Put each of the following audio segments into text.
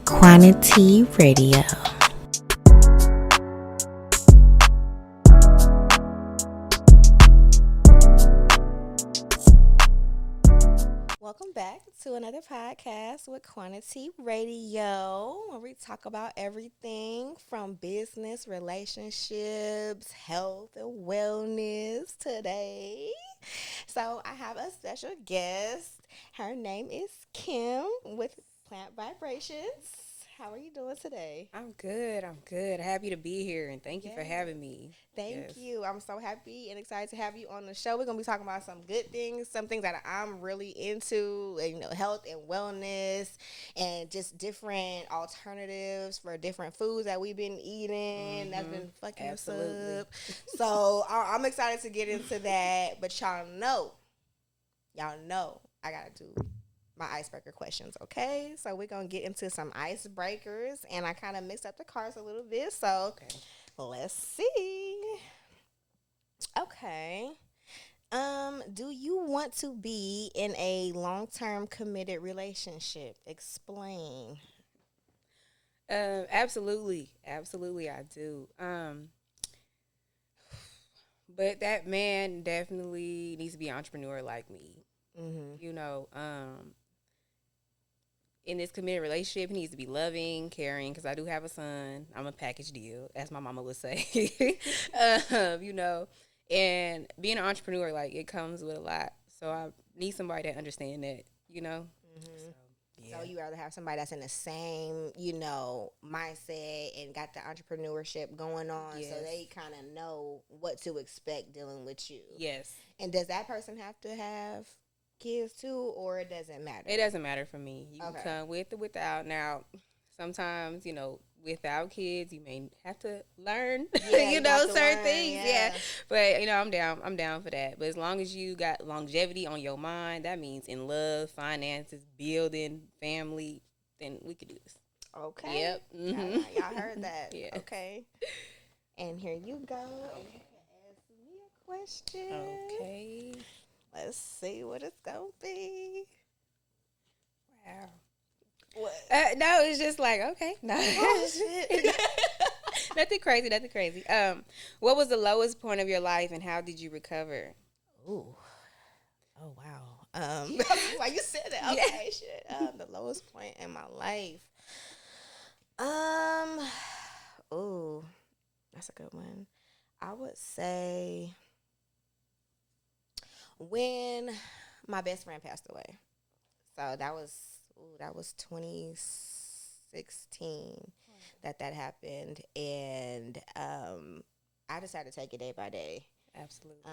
Quantity Radio. Welcome back to another podcast with Quantity Radio, where we talk about everything from business, relationships, health, and wellness today. So I have a special guest. Her name is Kim with Plant Vibrations. How are you doing today? I'm good. Happy to be here, and thank you for having me. Thank you. I'm so happy and excited to have you on the show. We're going to be talking about some good things, some things that I'm really into, health and wellness, and just different alternatives for different foods that we've been eating. That's been fucking us up. So I'm excited to get into that. But y'all know, I got to do my icebreaker questions, okay? So we're going to get into some icebreakers, and I kind of mixed up the cards a little bit, so let's see. Okay. Do you want to be in a long-term committed relationship? Explain. Absolutely, I do. But that man definitely needs to be an entrepreneur like me. In this committed relationship, he needs to be loving, caring, because I do have a son. I'm a package deal, as my mama would say. And being an entrepreneur, like, it comes with a lot. So I need somebody that understands that, So you rather have somebody that's in the same, mindset and got the entrepreneurship going on, so they kind of know what to expect dealing with you. Yes. And does that person have to have kids too, or it doesn't matter? It doesn't matter for me. You can come with or without. Now, sometimes, without kids, you may have to learn, certain things. Yeah. But, I'm down for that. But as long as you got longevity on your mind, that means in love, finances, building, family, then we could do this. Okay. Yep. Mm-hmm. Y'all heard that. Yeah. Okay. And here you go. And you can ask me a question. Okay. Let's see what it's going to be. Wow. What? No, it's just like, okay. No. Oh, shit. Nothing crazy. What was the lowest point of your life, and how did you recover? Ooh. Oh, wow. Why you said that? Okay, shit. The lowest point in my life. Ooh. That's a good one. I would say when my best friend passed away. So that was 2016 that happened, and I decided to take it day by day. Absolutely.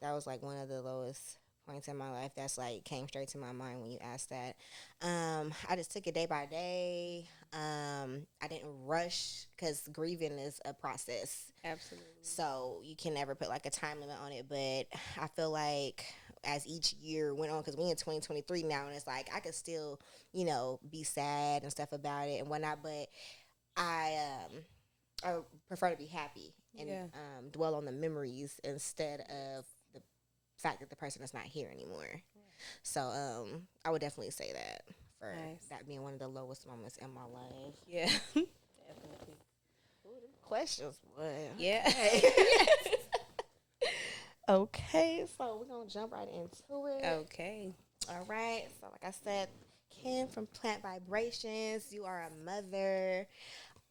That was like one of the lowest points in my life. That's like came straight to my mind when you asked that. I just took it day by day. I didn't rush, because grieving is a process. Absolutely. So you can never put like a time limit on it. But I feel like as each year went on, because we in 2023 now, and it's like I could still, be sad and stuff about it and whatnot. But I prefer to be happy and dwell on the memories instead of the fact that the person is not here anymore. Yeah. So I would definitely say that for that being one of the lowest moments in my life. Yeah, definitely. Ooh, questions, boy. Yeah. Okay, so we're going to jump right into it. Okay. All right. So like I said, Kim from Plant Vibrations, you are a mother,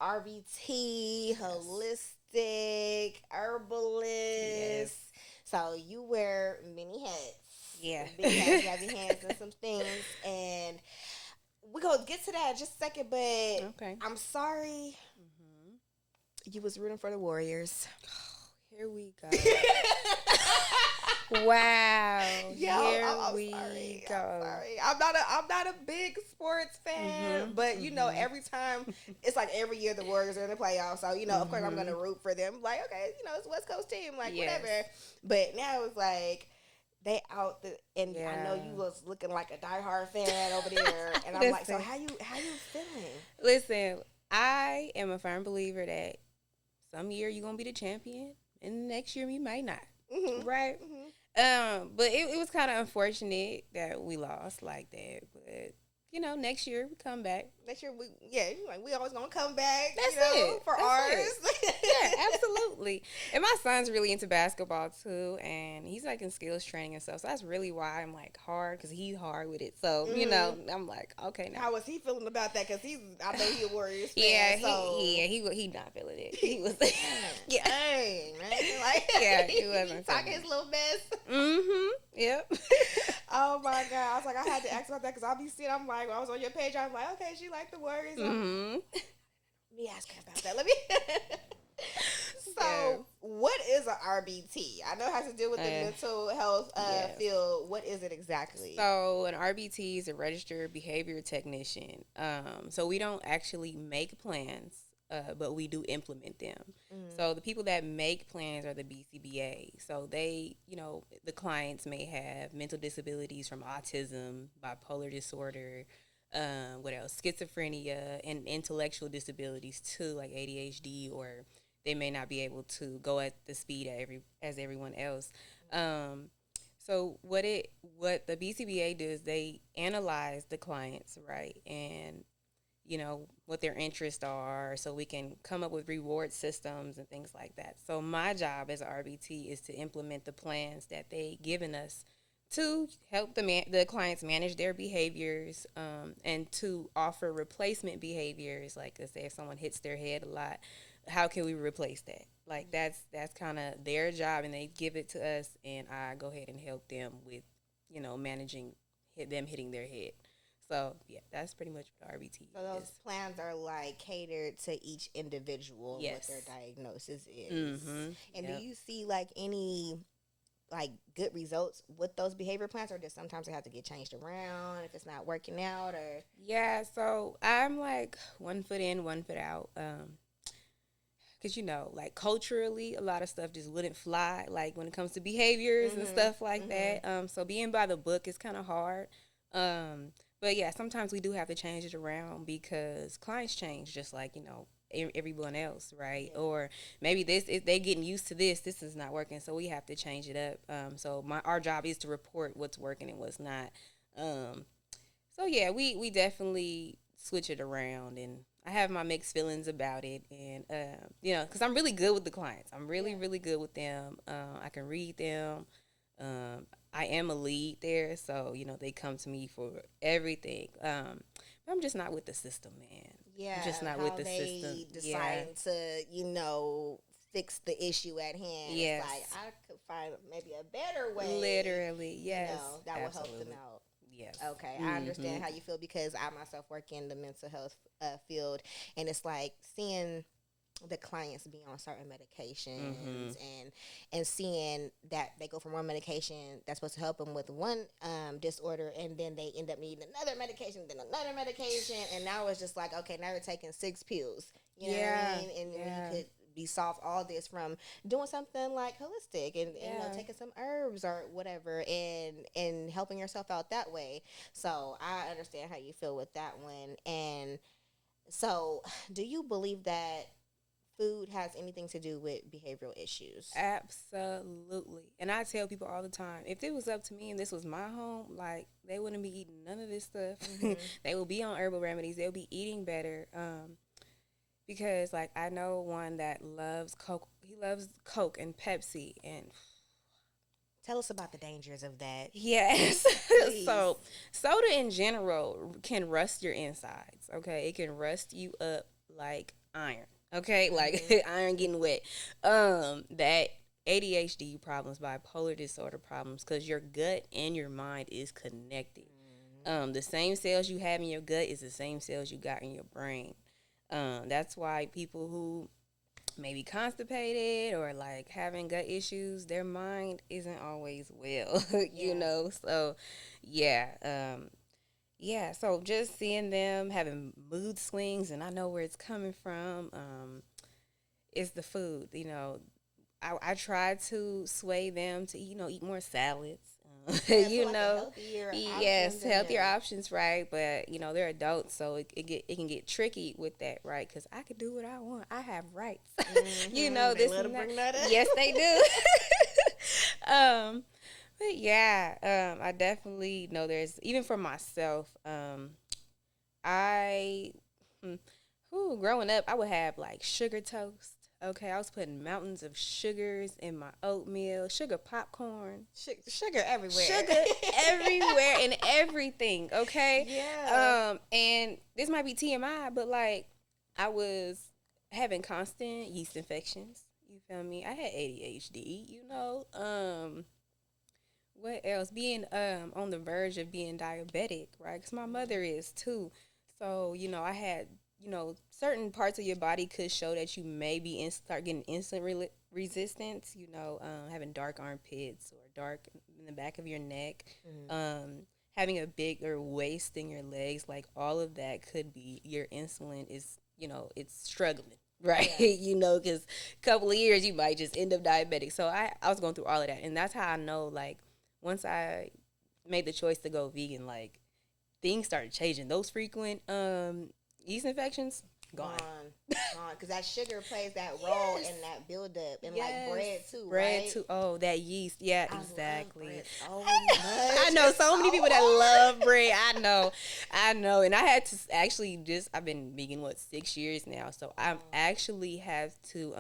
RBT, holistic, herbalist. Yes. So you wear many hats. Yeah. Big hats, heavy hands, and some things. And we're going to get to that in just a second, but I'm sorry you was rooting for the Warriors. Here we go. Wow. I'm sorry. I'm not a big sports fan, but every time it's like every year the Warriors are in the playoffs, so of course I'm gonna root for them. Like, okay, it's a West Coast team, like whatever. But now it's like they out and I know you was looking like a diehard fan over there, and I'm like, so how you feeling? Listen, I am a firm believer that some year you're gonna be the champion, and the next year you might not. Right? But it was kind of unfortunate that we lost like that. But next year we come back. Next year, we always gonna come back. That's it. For ours. Yeah, absolutely. And my son's really into basketball too, and he's like in skills training and stuff. So that's really why I'm like hard, because he's hard with it. So I'm like, okay, now. How was he feeling about that? Because I know he's a Warriors fan. He not feeling it. He was, dang, man, like he wasn't talking his little mess. Yep. Oh my God, I was like, I had to ask about that because I'll be seeing. I'm like, when I was on your page, I'm like, okay, she liked the Warriors. Let me ask her about that. Let me. So, what is an RBT? I know it has to do with the mental health field. What is it exactly? So, an RBT is a registered behavior technician. So we don't actually make plans, but we do implement them. So the people that make plans are the BCBA. So they, the clients may have mental disabilities from autism, bipolar disorder, what else? Schizophrenia, and intellectual disabilities too, like ADHD, or they may not be able to go at the speed as everyone else. So what the BCBA does, they analyze the clients, right, and what their interests are, so we can come up with reward systems and things like that. So my job as an RBT is to implement the plans that they given us to help the clients manage their behaviors, and to offer replacement behaviors. Like, let's say if someone hits their head a lot, how can we replace that? Like, that's kind of their job, and they give it to us, and I go ahead and help them with, managing them hitting their head. So, yeah, that's pretty much what RBT is. So those plans are, like, catered to each individual, what their diagnosis is. And do you see, like, any, like, good results with those behavior plans, or just sometimes they have to get changed around if it's not working out? Or so I'm, like, 1 foot in, 1 foot out. Because, like, culturally, a lot of stuff just wouldn't fly, like, when it comes to behaviors and stuff like that. So being by the book is kind of hard. But yeah, sometimes we do have to change it around because clients change, just like, everyone else, right? Yeah. Or maybe if they're getting used to this is not working, so we have to change it up. So our job is to report what's working and what's not. So yeah, we definitely switch it around, and I have my mixed feelings about it, and because I'm really good with the clients. I'm really good with them. I can read them. I am a lead there, so they come to me for everything. But I'm just not with the system, man. Yeah, I'm just not with the system. Deciding to fix the issue at hand. Yes. It's like, I could find maybe a better way. Literally, yes. That will help them out. Yes. Okay, I understand how you feel, because I myself work in the mental health field, and it's like seeing the clients be on certain medications and seeing that they go from one medication that's supposed to help them with one disorder, and then they end up needing another medication, then another medication, and now it's just like, okay, now you're taking 6 pills. You know what I mean? And we could be solved all this from doing something like holistic and taking some herbs or whatever, and helping yourself out that way. So I understand how you feel with that one. And so, do you believe that food has anything to do with behavioral issues? Absolutely. And I tell people all the time, if it was up to me and this was my home, like, they wouldn't be eating none of this stuff. They will be on herbal remedies. They'll be eating better. Because, like, I know one that loves Coke. He loves Coke and Pepsi. And tell us about the dangers of that. Yes. So, soda in general can rust your insides, okay? It can rust you up like iron. Okay, like iron getting wet. That ADHD problems, bipolar disorder problems, because your gut and your mind is connected. The same cells you have in your gut is the same cells you got in your brain. That's why people who may be constipated or like having gut issues, their mind isn't always well, So, so just seeing them having mood swings, and I know where it's coming from, is the food. I try to sway them to, eat more salads. Healthier options, right? But they're adults, so it can get tricky with that, right? Because I can do what I want. I have rights. They let them bring that up. Yes, they do. But I definitely know there's, even for myself, I, growing up, I would have like sugar toast. Okay, I was putting mountains of sugars in my oatmeal, sugar popcorn, sugar everywhere, and everything. Okay, yeah. And this might be TMI, but like I was having constant yeast infections. You feel me? I had ADHD. What else? Being on the verge of being diabetic, right? Because my mother is too. So I had certain parts of your body could show that you may be start getting insulin resistance. Having dark armpits or dark in the back of your neck, having a bigger waist in your legs, like all of that could be your insulin is it's struggling. Right, yeah. Because a couple of years you might just end up diabetic. So I was going through all of that, and that's how I know, like, once I made the choice to go vegan, like, things started changing. Those frequent yeast infections, gone. Because that sugar plays that role in that buildup, and like bread too, bread right? too. Oh, that yeast, yeah, exactly. I love bread so much. I know so many people that love bread. I know, and I had to actually I've been vegan 6 years now, so I actually have to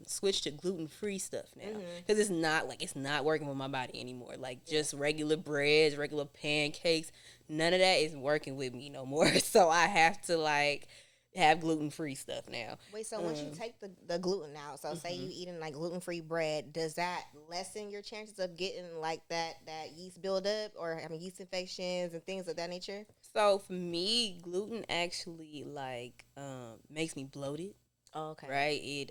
switch to gluten-free stuff now because it's not working with my body anymore. Like just regular breads, regular pancakes, none of that is working with me no more. So I have to have gluten-free stuff now. Wait, so once you take the gluten out, so say you eating like gluten-free bread, does that lessen your chances of getting like that yeast buildup or having yeast infections and things of that nature? So for me, gluten actually makes me bloated. Oh, okay. Right?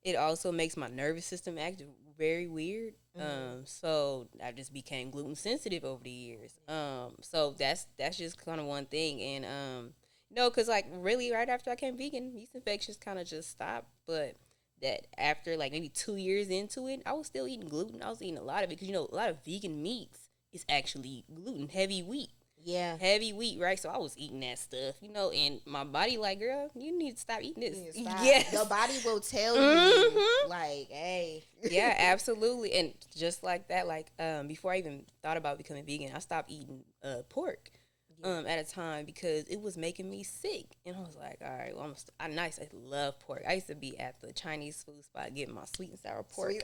It also makes my nervous system act very weird. So I just became gluten sensitive over the years. So that's just kind of one thing. And because really right after I came vegan, yeast infections kind of just stopped. But that after maybe 2 years into it, I was still eating gluten. I was eating a lot of it because a lot of vegan meats is actually gluten, heavy wheat. Yeah. Heavy wheat, right? So I was eating that stuff, and my body girl, you need to stop eating this. Yes. Your body will tell you, hey. Yeah, absolutely. And just like that, before I even thought about becoming vegan, I stopped eating pork at a time because it was making me sick. And I was like, all right, well, I love pork. I used to be at the Chinese food spot getting my sweet and sour pork.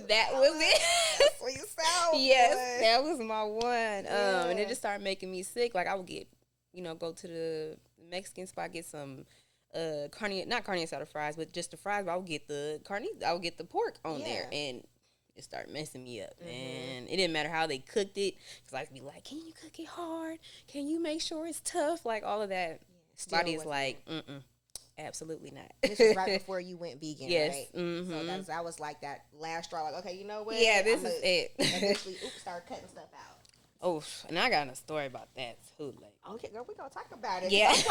That was it. Sweet and sour. Yes, that was my one. And it just started making me sick. I would get, go to the Mexican spot, get some not carne asada fries, but just the fries. But I would get the pork on there, and it started messing me up. And it didn't matter how they cooked it, because I'd be like, can you cook it hard? Can you make sure it's tough? All of that. Body is absolutely not. This was right before you went vegan, yes. Right? Mm-hmm. So that was that last straw. Okay, you know what? Yeah, this is it. Eventually, start cutting stuff out. Oh, and I got a story about that too. Okay, girl, we gonna talk about it. Yeah, we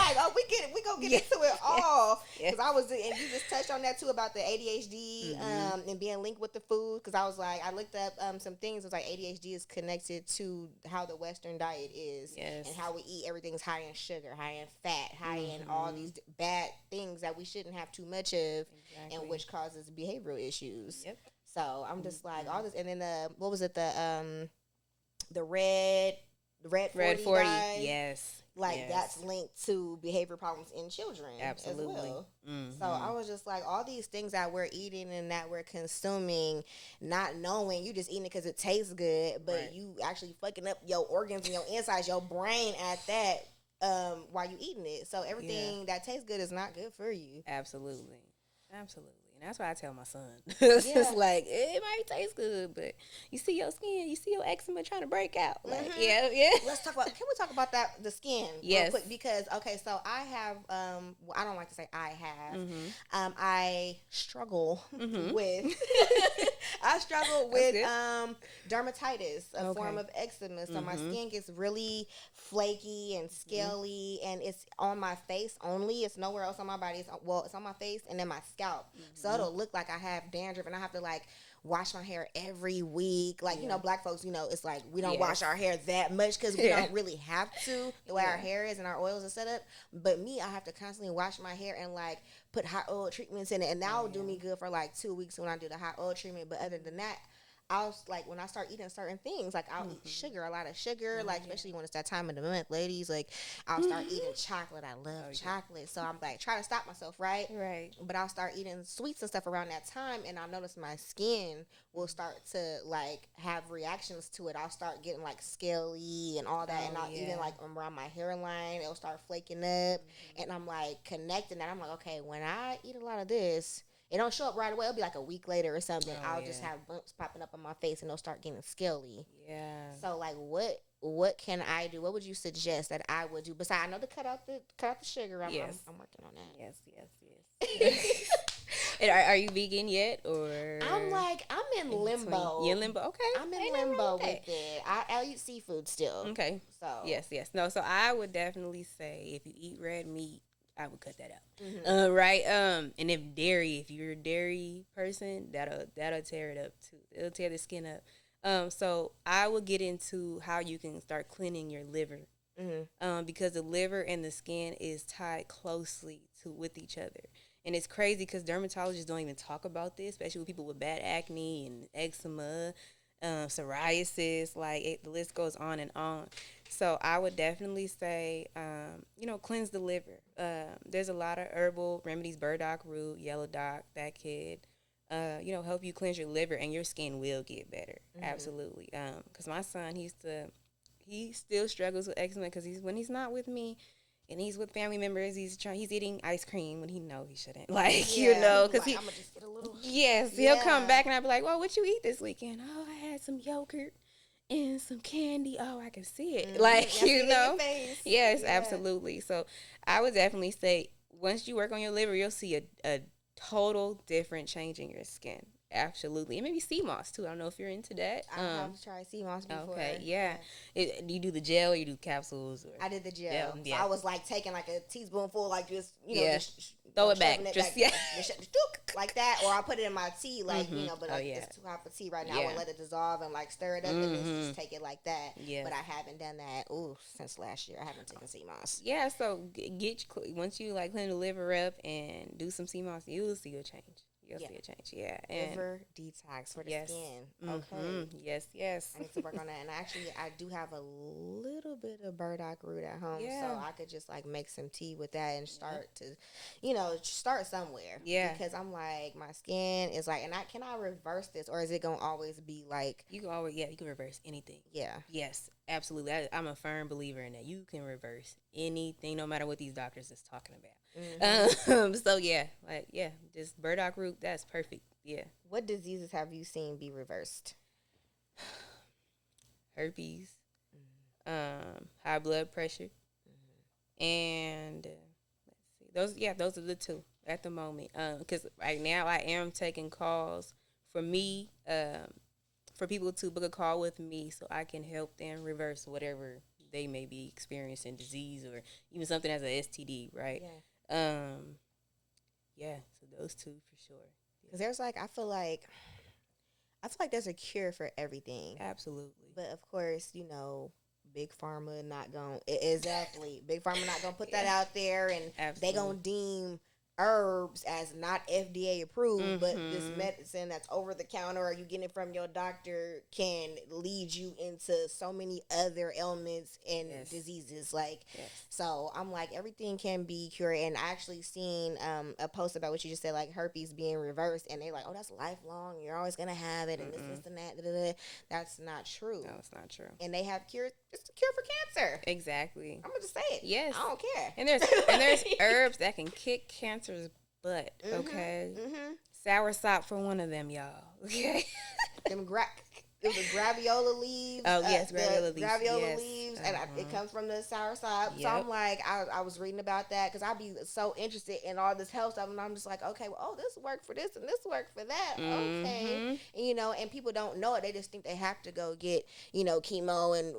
gonna get into it all. Because I was, and you just touched on that too about the ADHD and being linked with the food. Because I was I looked up some things. It was ADHD is connected to how the Western diet is, and how we eat. Everything's high in sugar, high in fat, high in all these bad things that we shouldn't have too much of, and which causes behavioral issues. Yep. So I'm just all this, and then what was it, the red 40, guy, yes. That's linked to behavior problems in children. Absolutely. As well. So I was just all these things that we're eating and that we're consuming, not knowing, you just eating it because it tastes good, but you actually fucking up your organs and your insides, your brain at that while you eating it. So everything that tastes good is not good for you. Absolutely. And that's why I tell my son. It's just it might taste good, but you see your skin, you see your eczema trying to break out. Yeah. Can we talk about the skin real quick? Because, okay, so I have, I don't like to say I have, I struggle with, dermatitis, a form of eczema. So my skin gets really flaky and scaly, and it's on my face only. It's nowhere else on my body. It's on my face and then my scalp. So it'll look like I have dandruff, and I have to wash my hair every week. Black folks, it's we don't wash our hair that much because we don't really have to, the way our hair is and our oils are set up. But me, I have to constantly wash my hair and put hot oil treatments in it, and that will do me good for 2 weeks when I do the hot oil treatment. But other than that, I'll like when I start eating certain things, like I'll eat sugar, a lot of sugar, like especially when it's that time of the month, ladies. Like I'll start eating chocolate. I love chocolate, so I'm like trying to stop myself, right? Right. But I'll start eating sweets and stuff around that time, and I'll notice my skin will start to like have reactions to it. I'll start getting like scaly and all that, and I'll even like around my hairline, it'll start flaking up, and I'm like connecting that. I'm like, okay, when I eat a lot of this. It don't show up right away. It'll be like a week later or something. I'll just have bumps popping up on my face and they'll start getting scaly. Yeah. So like, what can I do? What would you suggest that I would do? Besides, I know to cut out the sugar. I'm working on that. Yes. And are you vegan yet, or? I'm in limbo. You're in limbo. Okay. I'm in limbo with it. I eat seafood still. Okay. So yes. No. So I would definitely say if you eat red meat, I would cut that out. Right. And if you're a dairy person, that'll tear it up too. It'll tear the skin up. So I will get into how you can start cleaning your liver. Because the liver and the skin is tied closely with each other. And it's crazy because dermatologists don't even talk about this, especially with people with bad acne and eczema, psoriasis, the list goes on and on. So I would definitely say, cleanse the liver. There's a lot of herbal remedies, burdock root, yellow dock, that could, help you cleanse your liver and your skin will get better. Absolutely. Because my son, he still struggles with eczema because when he's not with me, and he's with family members, he's eating ice cream when he knows he shouldn't. Because I'm gonna just get a little. Yes, he'll come back and I'll be like, well, what you eat this weekend? Oh, I had some yogurt and some candy. Oh, I can see it. Yes, absolutely. So I would definitely say once you work on your liver, you'll see a total different change in your skin. Absolutely. And maybe sea moss too. I don't know if you're into that. I have tried sea moss before. Okay, yeah. Do you do the gel or you do capsules? Or? I did the gel. So I was like taking like a teaspoonful, like just, just throw it back. Just like that. Or I put it in my tea, but it's too hot for tea right now. I would let it dissolve and like stir it up and just take it like that. Yeah. But I haven't done that since last year. I haven't taken sea moss. Yeah, so once you like clean the liver up and do some sea moss, you will see a change. You'll see a change, and liver detox for the skin. Okay. Yes. I need to work on that. And actually, I do have a little bit of burdock root at home, so I could just like make some tea with that and start to, start somewhere. Yeah. Because I'm like, my skin is like, and can I reverse this, or is it gonna always be like? You can reverse anything. Yeah. Yes, absolutely. I'm a firm believer in that. You can reverse anything, no matter what these doctors is talking about. Just burdock root, that's perfect. Yeah. What diseases have you seen be reversed? Herpes, high blood pressure, and let's see, those are the two at the moment. Because right now I am taking calls for me, for people to book a call with me so I can help them reverse whatever they may be experiencing, disease or even something as an STD, right? Yeah. So those two for sure. Because there's I feel like there's a cure for everything. Absolutely. But of course, Big Pharma not going Big Pharma not gonna put that out there, and they gonna deem herbs as not FDA approved, but this medicine that's over the counter or you getting it from your doctor can lead you into so many other ailments and diseases. So I'm like, everything can be cured. And I actually seen a post about what you just said, like herpes being reversed, and they like, oh, that's lifelong. You're always gonna have it, and this and that. Da, da, da. That's not true. No, it's not true. And they have cures. It's a cure for cancer. Exactly. I'm gonna just say it. Yes. I don't care. And there's herbs that can kick cancer's butt. Okay. Soursop for one of them, y'all. Okay. It was graviola leaves. Oh, yes, graviola leaves. Graviola leaves, and it comes from the soursop. Yep. So I'm like, I was reading about that because I'd be so interested in all this health stuff, and I'm just like, okay, well, this worked for this and this worked for that. Okay. And people don't know it. They just think they have to go get, chemo and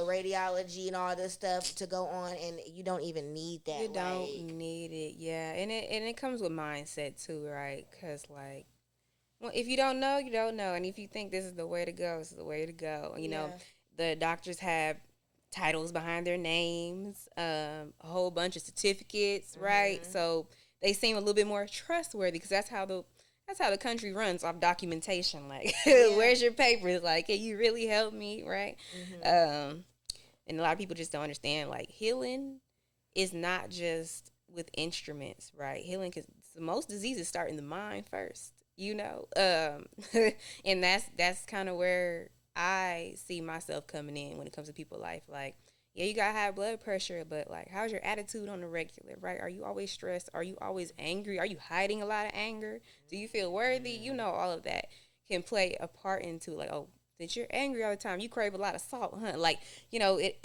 radiology and all this stuff to go on, and you don't even need that. You don't need it, yeah. And it comes with mindset too, right? Because well, if you don't know, you don't know. And if you think this is the way to go, this is the way to go. The doctors have titles behind their names, a whole bunch of certificates, right? So they seem a little bit more trustworthy because that's how that's how the country runs, off documentation. Like, where's your papers? Like, can you really help me, right? And a lot of people just don't understand, like, healing is not just with instruments, right? Healing, because most diseases start in the mind first, you know? And that's kind of where I see myself coming in when it comes to people's life. Like, yeah, you got high blood pressure, but, like, how's your attitude on the regular, right? Are you always stressed? Are you always angry? Are you hiding a lot of anger? Do you feel worthy? You know, all of that can play a part into, like, oh, since you're angry all the time, you crave a lot of salt, huh? Like, you know, it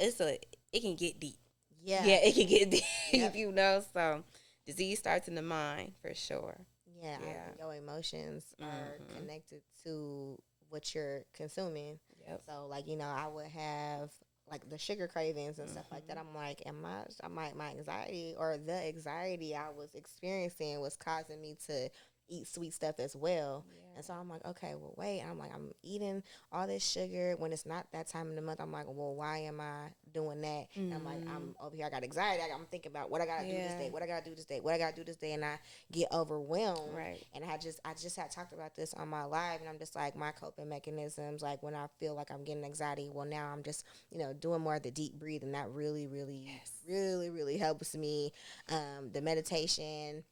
can get deep. Yeah, it can get deep, you know? So disease starts in the mind, for sure. Yeah. Your emotions are connected to what you're consuming. So, like, you know, I would have, like, the sugar cravings and stuff like that. I'm like, my anxiety, or the anxiety I was experiencing was causing me to eat sweet stuff as well. And so I'm like, okay, well, wait. I'm like, I'm eating all this sugar when it's not that time in the month. I'm like, well, why am I doing that? And I'm like, I'm over here, I got anxiety. I'm thinking about what I gotta do this day, what I gotta do this day, what I gotta do this day, and I get overwhelmed. Right. And I just had talked about this on my live, and I'm just like, my coping mechanisms, like, when I feel like I'm getting anxiety, well, now I'm just, you know, doing more of the deep breathing. That really, really, really helps me. The meditation.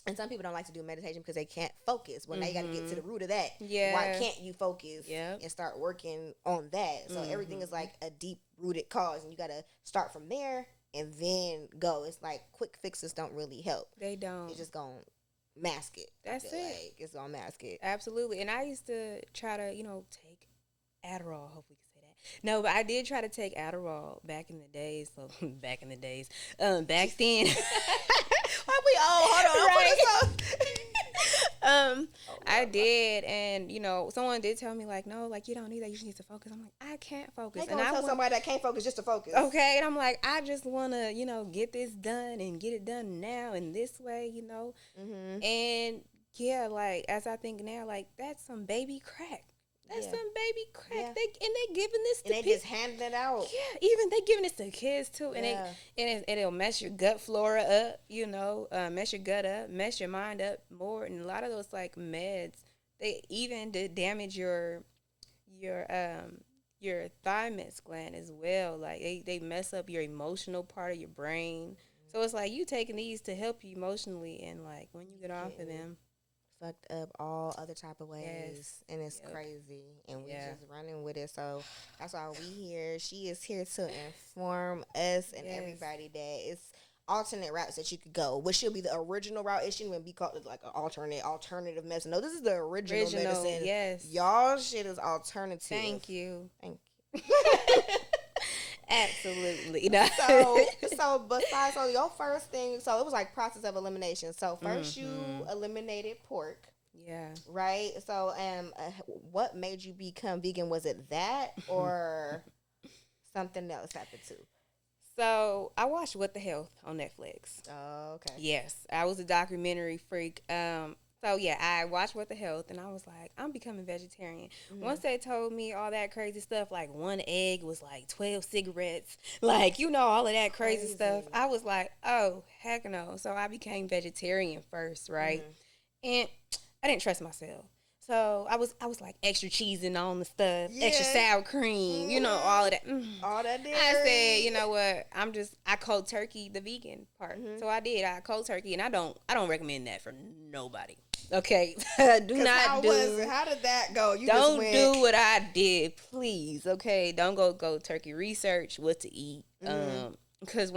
And some people don't like to do meditation because they can't focus. Well, now you got to get to the root of that. Why can't you focus and start working on that? So everything is like a deep-rooted cause, and you got to start from there and then go. It's like quick fixes don't really help. They don't. It's just going to mask it. That's it. Like, it's going to mask it. Absolutely. And I used to try to, you know, take Adderall. Hopefully you can say that. No, but I did try to take Adderall back in the days. So, back then. I did, and, you know, someone did tell me, like, no, like, you don't need that, you just need to focus. I'm like, I can't focus. And I tell somebody that can't focus just to focus. Okay, and I'm like, I just want to, you know, get this done and get it done now in this way, you know. And yeah, like, as I think now, like, that's some baby crack. That's some baby crack. They giving this to people. And they just handing it out. Yeah, even they giving this to kids too. And it'll mess your gut flora up, you know, mess your gut up, mess your mind up more. And a lot of those, like, meds, they even damage your thymus gland as well. Like, they mess up your emotional part of your brain. So it's like, you taking these to help you emotionally, and, like, when you get off of them, fucked up all other type of ways, and it's crazy, and we just running with it. So that's why we here. She is here to inform us and everybody that it's alternate routes that you could go. What should be the original route? It shouldn't even be called like an alternative medicine. No, this is the original medicine. Yes, y'all shit is alternative. Thank you. Absolutely. So besides, your first thing, so it was like process of elimination. So first you eliminated pork. Yeah. Right? So what made you become vegan? Was it that or something else happened too? So I watched What the Health on Netflix. Oh, okay. Yes. I was a documentary freak. So, yeah, I watched What the Health, and I was like, I'm becoming vegetarian. Once they told me all that crazy stuff, like 1 egg was like 12 cigarettes, like, you know, all of that crazy stuff, I was like, oh, heck no. So I became vegetarian first, right? And I didn't trust myself. So I was like extra cheesing on the stuff, extra sour cream, you know, all of that. All that dairy. I said, you know what? I cold turkey the vegan part. So I did. I cold turkey, and I don't recommend that for nobody. Okay, how did that go? You don't do what I did, please. Okay, don't go turkey. Research what to eat. Because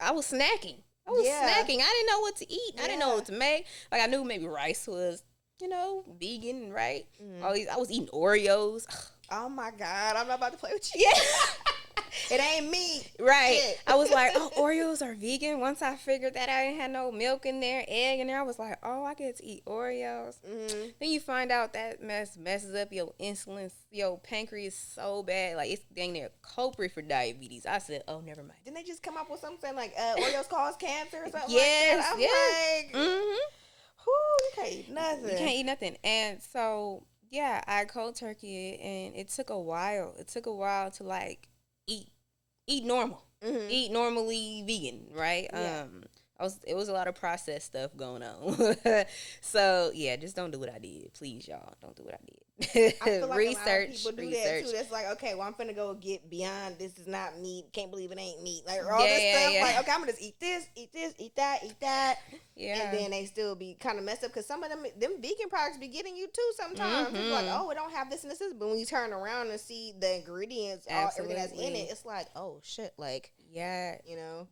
I was snacking. I didn't know what to eat. I didn't know what to make. Like, I knew maybe rice was, you know, vegan, right? I was eating Oreos. Oh my God, I'm not about to play with you. Yeah. It ain't me. Right. Shit. I was like, oh, Oreos are vegan. Once I figured that I didn't have no milk in there, egg in there, I was like, oh, I get to eat Oreos. Then you find out that messes up your insulin, your pancreas so bad. Like, it's dang near culprit for diabetes. I said, oh, never mind. Didn't they just come up with something like Oreos cause cancer or something yes, like that? I'm like, you can't eat nothing. You can't eat nothing. And so, yeah, I cold turkey, and it took a while. It took a while to, like, eat normal. Eat normally vegan, right? Yeah. It was a lot of processed stuff going on. So yeah, just don't do what I did, please, y'all. Don't do what I did. I feel like research, a lot of people do that too. That's like, okay, well, I'm finna go get beyond. This is not meat. Can't believe it ain't meat. Like all this stuff. Yeah. Like, okay, I'm gonna just eat this, eat that. Yeah. And then they still be kind of messed up because some of them vegan products be getting you too. Sometimes it's like, oh, it don't have this and this, but when you turn around and see the ingredients, everything that's in it, it's like, oh shit, like. Yeah, you know,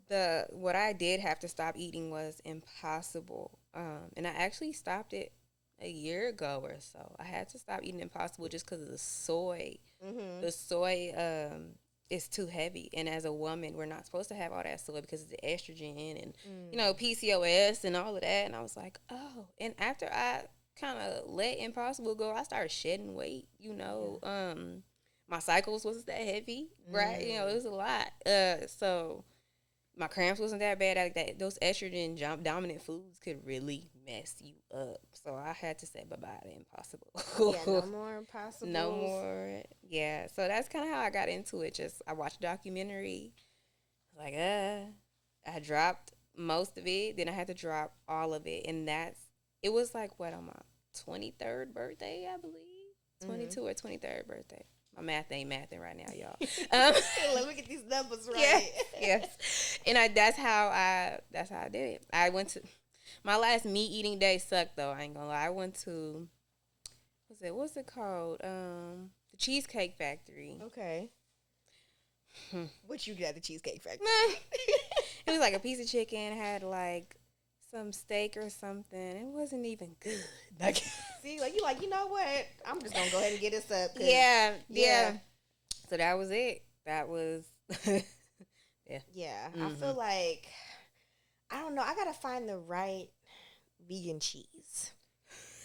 what I did have to stop eating was Impossible, and I actually stopped it a year ago or so. I had to stop eating Impossible just because of the soy. Mm-hmm. The soy is too heavy, and as a woman, we're not supposed to have all that soy because of the estrogen and you know, PCOS and all of that. And I was like, oh. And after I kind of let Impossible go, I started shedding weight. You know, my cycles wasn't that heavy, right? You know, it was a lot. So my cramps wasn't that bad. Like that, those estrogen dominant foods could really mess you up. So I had to say bye-bye to Impossible. No more Impossible. No more. Yeah. So that's kind of how I got into it. Just I watched a documentary. Like, I dropped most of it. Then I had to drop all of it. And it was like, what, on my 23rd birthday, I believe? 22 or 23rd birthday. My math ain't mathing right now, y'all. Let me get these numbers right. Yes. And that's how I did it. I went to my last meat eating day sucked though. I ain't gonna lie. I went to what's it called? The Cheesecake Factory. Okay. What you get at the Cheesecake Factory? It was like a piece of chicken, had like some steak or something. It wasn't even good. Like, see, like you know what? I'm just gonna go ahead and get this up. Yeah. So that was it. That was yeah. I feel like I don't know. I gotta find the right vegan cheese.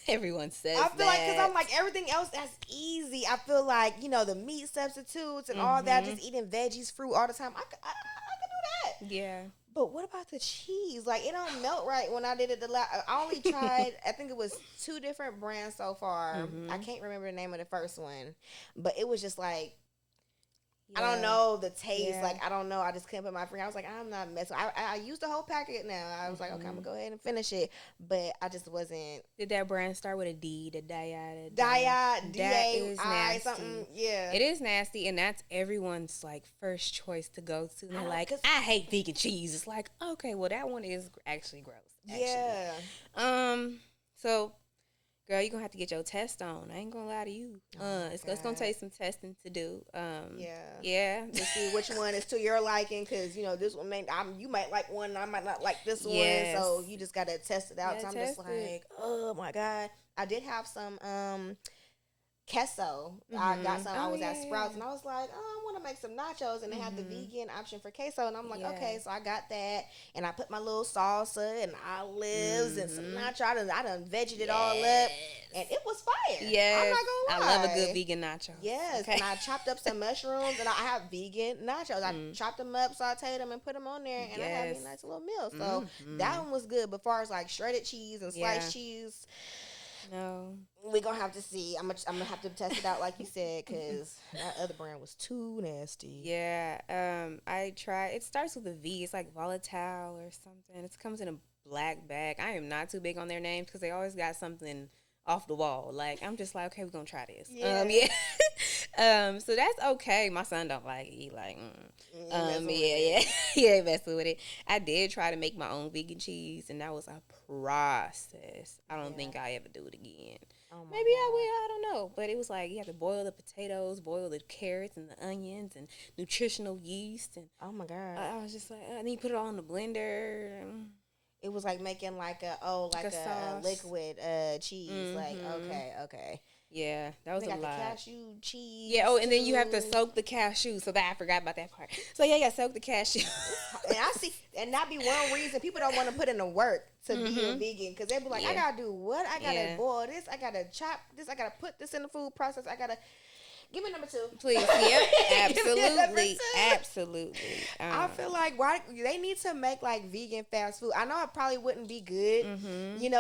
Everyone says I feel like because I'm like everything else that's easy. I feel like the meat substitutes and all that. Just eating veggies, fruit all the time. I could do that. Yeah. But what about the cheese? Like, it don't melt right when I did it I only tried, I think it was 2 different brands so far. I can't remember the name of the first one. But it was just like, I don't know the taste. Yeah. Like, I don't know. I just couldn't put my finger. I was like, I'm not messing. I used the whole packet now. I was like, okay, I'm going to go ahead and finish it. But I just wasn't. Did that brand start with a D? The Diet? D-A-I, something. Yeah. It is nasty. And that's everyone's, like, first choice to go to. They're like, I hate vegan cheese. It's like, okay, well, that one is actually gross. Actually. Yeah. So, girl, you're going to have to get your test on. I ain't going to lie to you. It's going to take some testing to do. Yeah. To see which one is to your liking, because, this one you might like one, and I might not like this one. So you just got to test it out. Yeah, so I'm just like, oh, my God. I did have some queso. I got some. I was at Sprouts, and I was like, I want to make some nachos, and they had the vegan option for queso, and I'm like, okay, so I got that, and I put my little salsa and olives and some nacho. I done vegged it all up, and it was fire. Yes, I'm not gonna lie. I love a good vegan nacho. Yes, okay. And I chopped up some mushrooms, and I have vegan nachos. I chopped them up, sauteed them, and put them on there, and I had a nice little meal. So that one was good. But as far as like shredded cheese and sliced cheese, no, we're gonna have to see. I'm gonna have to test it out, like you said, because that other brand was too nasty. Yeah, I tried. It starts with a V. It's like volatile or something. It comes in a black bag. I am not too big on their names because they always got something off the wall. Like, I'm just like, okay, we're gonna try this. So that's okay. My son don't like it. He like, he ain't messing with it. I did try to make my own vegan cheese, and that was a process. I don't think I ever do it again. Maybe I will. I don't know. But it was like you have to boil the potatoes, boil the carrots and the onions and nutritional yeast. And oh my God, I was just like, and then you put it all in the blender. It was like making like a liquid cheese. Like, okay. Yeah, that was a lot. The cashew cheese. Yeah, and then you have to soak the cashew. So I forgot about that part. So yeah, soak the cashew. And that be one reason people don't want to put in the work to be a vegan, because they be like, I gotta do what? I gotta boil this. I gotta chop this. I gotta put this in the food process. I gotta. Give me number 2. Please. Yep. Absolutely. Absolutely. I feel like they need to make like vegan fast food. I know it probably wouldn't be good,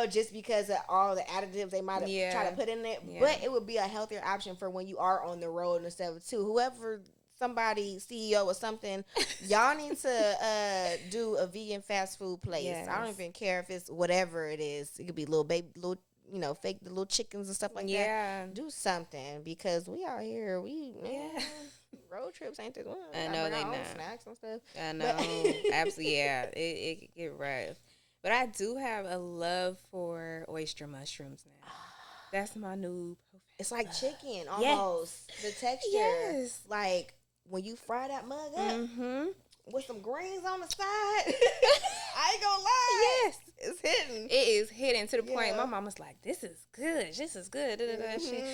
just because of all the additives they might have tried to put in it. Yeah. But it would be a healthier option for when you are on the road and stuff too. Whoever somebody CEO or something, y'all need to do a vegan fast food place. Yes. I don't even care if it's whatever it is. It could be little fake the little chickens and stuff like that. Do something, because we out here, road trips ain't the one. I know they not. Snacks and stuff. I know. Absolutely, yeah. It can get rough. But I do have a love for oyster mushrooms now. That's my new profession. It's like chicken, almost. Yes. The texture. Yes. Like, when you fry that mug up with some greens on the side, I ain't gonna lie. Yes. It's hitting. It is hitting to the point. My mama's like, this is good. This is good.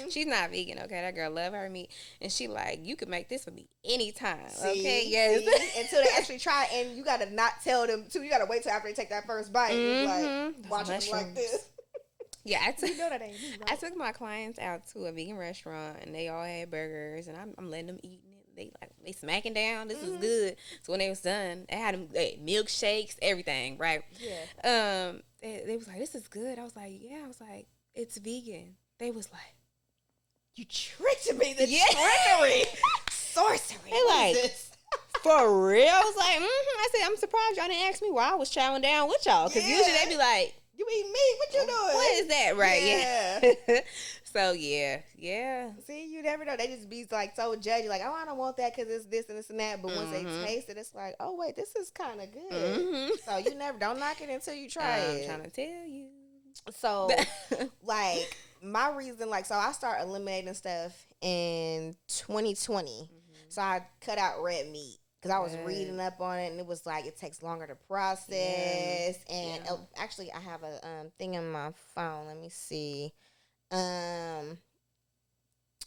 She's not vegan, okay? That girl love her meat. And she like, you can make this for me anytime, okay? Yes. Until they actually try, and you got to not tell them, too. You got to wait till after they take that first bite. And like, watch them like this. Yeah, I took my clients out to a vegan restaurant, and they all had burgers, and I'm letting them eat. They smacking down. This is good. So when they was done, they had them milkshakes, everything, right? Yeah. They was like, this is good. I was like, yeah. I was like, it's vegan. They was like, you tricked me. The trickery, sorcery. They like, this? For real? I was like, I said, I'm surprised y'all didn't ask me why I was chowing down with y'all, because usually they be like, you eat meat? What you doing? What is that? Right? Yeah. So yeah. See, you never know. They just be like so judgy, like, oh, I don't want that because it's this and this and that. But once they taste it, it's like, oh wait, this is kind of good. So you don't knock it until you try it. I'm trying to tell you. So like my reason, like, so I started eliminating stuff in 2020. So I cut out red meat. Because I was reading up on it, and it was like, it takes longer to process. And actually, I have a thing in my phone. Let me see. It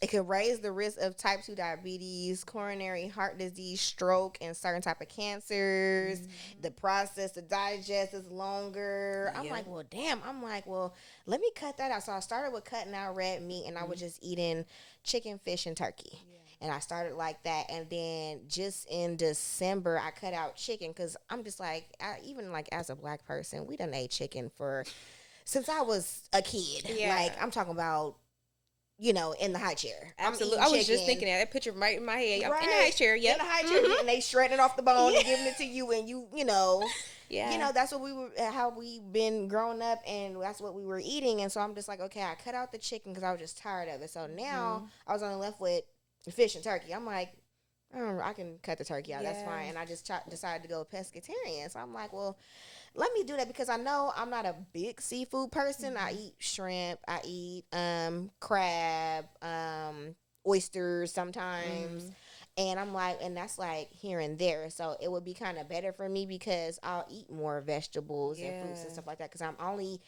can raise the risk of type 2 diabetes, coronary heart disease, stroke, and certain type of cancers. The process to digest is longer. I'm like, well, damn. I'm like, well, let me cut that out. So I started with cutting out red meat, and I was just eating chicken, fish, and turkey. And I started like that. And then just in December, I cut out chicken, because I'm just like, even like as a black person, we done ate chicken since I was a kid. Yeah. Like, I'm talking about, in the high chair. Absolutely. I was just thinking that picture right in my head. Right. In the high chair, yeah. In the high chair, and they shredding it off the bone and giving it to you, and that's what how we been growing up, and that's what we were eating. And so I'm just like, okay, I cut out the chicken because I was just tired of it. So now I was only left with fish and turkey. I'm like, I can cut the turkey out. That's fine. And I just decided to go pescatarian. So I'm like, well, let me do that, because I know I'm not a big seafood person. I eat shrimp. I eat crab, oysters sometimes. And I'm like, and that's like here and there. So it would be kind of better for me, because I'll eat more vegetables and fruits and stuff like that, because I only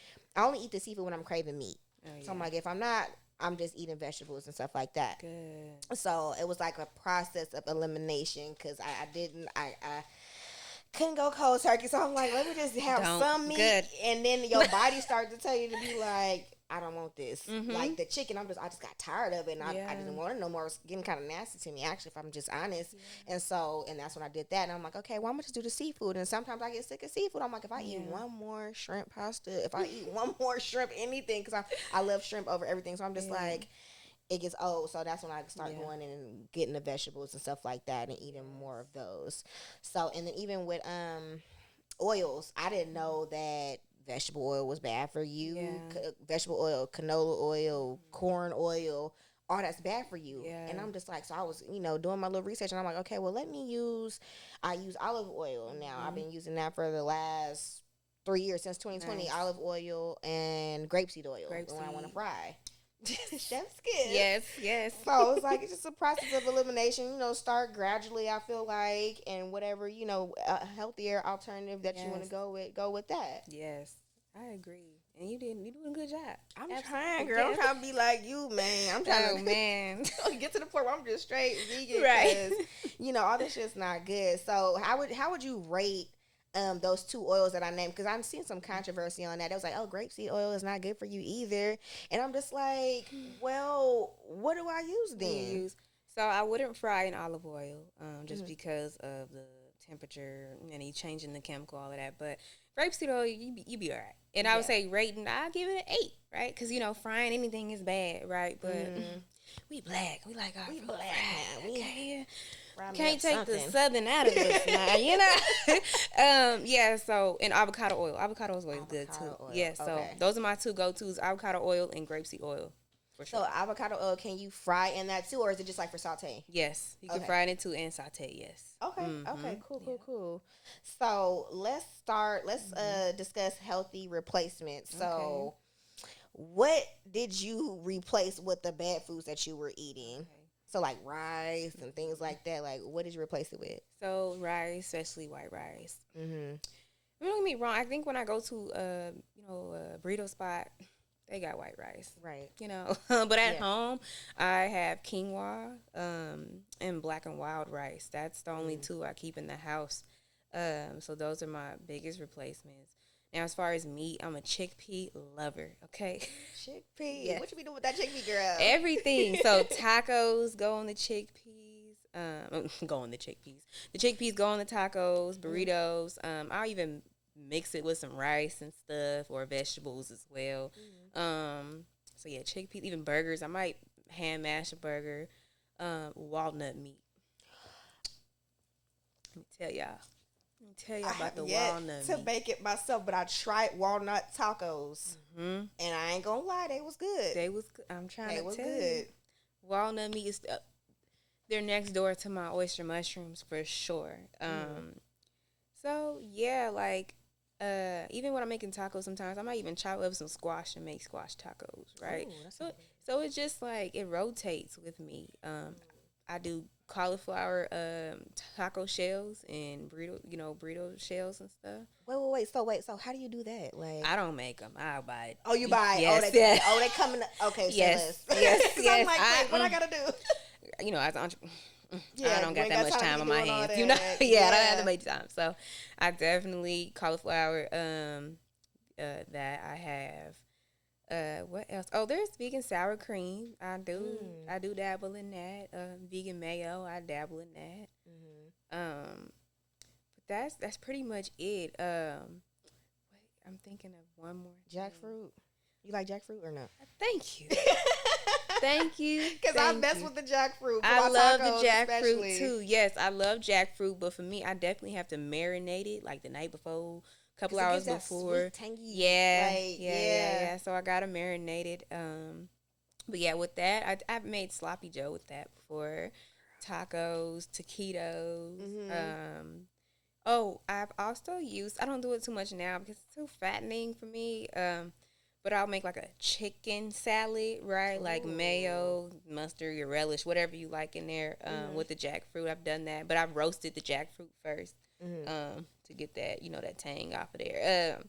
eat the seafood when I'm craving meat. So I'm like, if I'm not, I'm just eating vegetables and stuff like that. Good. So it was like a process of elimination, because I couldn't go cold turkey. So I'm like, let me just have some meat. Good. And then your body starts to tell you to be like, I don't want this. Like the chicken, I just got tired of it, and I didn't want it no more. It was getting kind of nasty to me, actually, if I'm just honest. And that's when I did that. And I'm like, okay, well, I'm going to just do the seafood. And sometimes I get sick of seafood. I'm like, if I eat one more shrimp pasta, if I eat one more shrimp anything, because I love shrimp over everything. So I'm just like, it gets old. So that's when I start going in and getting the vegetables and stuff like that, and eating more of those. So, and then even with oils, I didn't know that vegetable oil was bad for you. Vegetable oil, canola oil, corn oil, all that's bad for you. And I'm just like, so I was, doing my little research, and I'm like, okay, well, I use olive oil now. I've been using that for the last 3 years, since 2020. Nice. Olive oil and grapeseed oil when I want to fry. Chef's kiss. Yes. So it's like, it's just a process of elimination. Start gradually, I feel like, and whatever, a healthier alternative that you want to go with that. Yes, I agree. And you're doing a good job. I'm trying, girl. I'm trying to be like you, man. I'm trying to get to the point where I'm just straight vegan, right? Because all this shit's not good. So how would you rate those two oils that I named? Because I'm seeing some controversy on that. It was like, oh, grapeseed oil is not good for you either. And I'm just like, well, what do I use then? So I wouldn't fry in olive oil, just because of the temperature and you changing the chemical, all of that. But grapeseed oil, you be all right. And I would say rating, I'll give it an 8, right? Because, frying anything is bad, right? But we black. We like our food black. Can't take the southern out of us now, you know. Yeah. So and avocado oil. Avocado oil is good too. Oil. Yeah. So those are my two go-tos: avocado oil and grapeseed oil. For sure. So avocado oil, can you fry in that too, or is it just like for saute? Yes, you can fry it in too and saute. Yes. Okay. Okay. Cool. So let's start. Let's discuss healthy replacements. So, what did you replace with the bad foods that you were eating? Okay. So like rice and things like that. Like, what did you replace it with? So rice, especially white rice. Don't get me wrong. I think when I go to a burrito spot, they got white rice, right? You know, but at home, I have quinoa and black and wild rice. That's the only two I keep in the house. So those are my biggest replacements. Now, as far as meat, I'm a chickpea lover. Okay, chickpea. Yes. What you be doing with that chickpea, girl? Everything. So tacos go on the chickpeas. Go on the chickpeas. The chickpeas go on the tacos, burritos. I'll even mix it with some rice and stuff or vegetables as well. So yeah, chickpeas, even burgers. I might hand mash a burger. Walnut meat. Let me tell y'all about the walnut to bake it myself, but I tried walnut tacos, and I ain't gonna lie, they was good. I'm trying to tell you. Walnut meat is they're next door to my oyster mushrooms for sure. So yeah, like even when I'm making tacos, sometimes I might even chop up some squash and make squash tacos, right? Ooh, so it's just like it rotates with me. I do cauliflower taco shells and burrito shells and stuff. Wait. So how do you do that? Like, I don't make them. I buy it. Oh, you buy it? Yes. They coming. Okay. So yes. I'm like, wait, what I gotta do? You know, as an entrepreneur. I don't got that much time on my hands, you know. I don't have to make time. So I definitely cauliflower that I have. What else? Oh, there's vegan sour cream. I do dabble in that. Vegan mayo, I dabble in that. But that's pretty much it. Wait, I'm thinking of one more. Jackfruit. You like jackfruit or not? Thank you. Thank you. Because I mess with the jackfruit. I love the jackfruit too. Yes, I love jackfruit, but for me, I definitely have to marinate it like the night before, a couple hours before. Sweet, tangy. Yeah. So I gotta marinate it. But yeah, with that, I've made sloppy joe with that before. Tacos, taquitos. I've also used. I don't do it too much now because it's too fattening for me. But I'll make like a chicken salad, right? Ooh. Like mayo, mustard, your relish, whatever you like in there with the jackfruit. I've done that. But I've roasted the jackfruit first to get that, that tang off of there.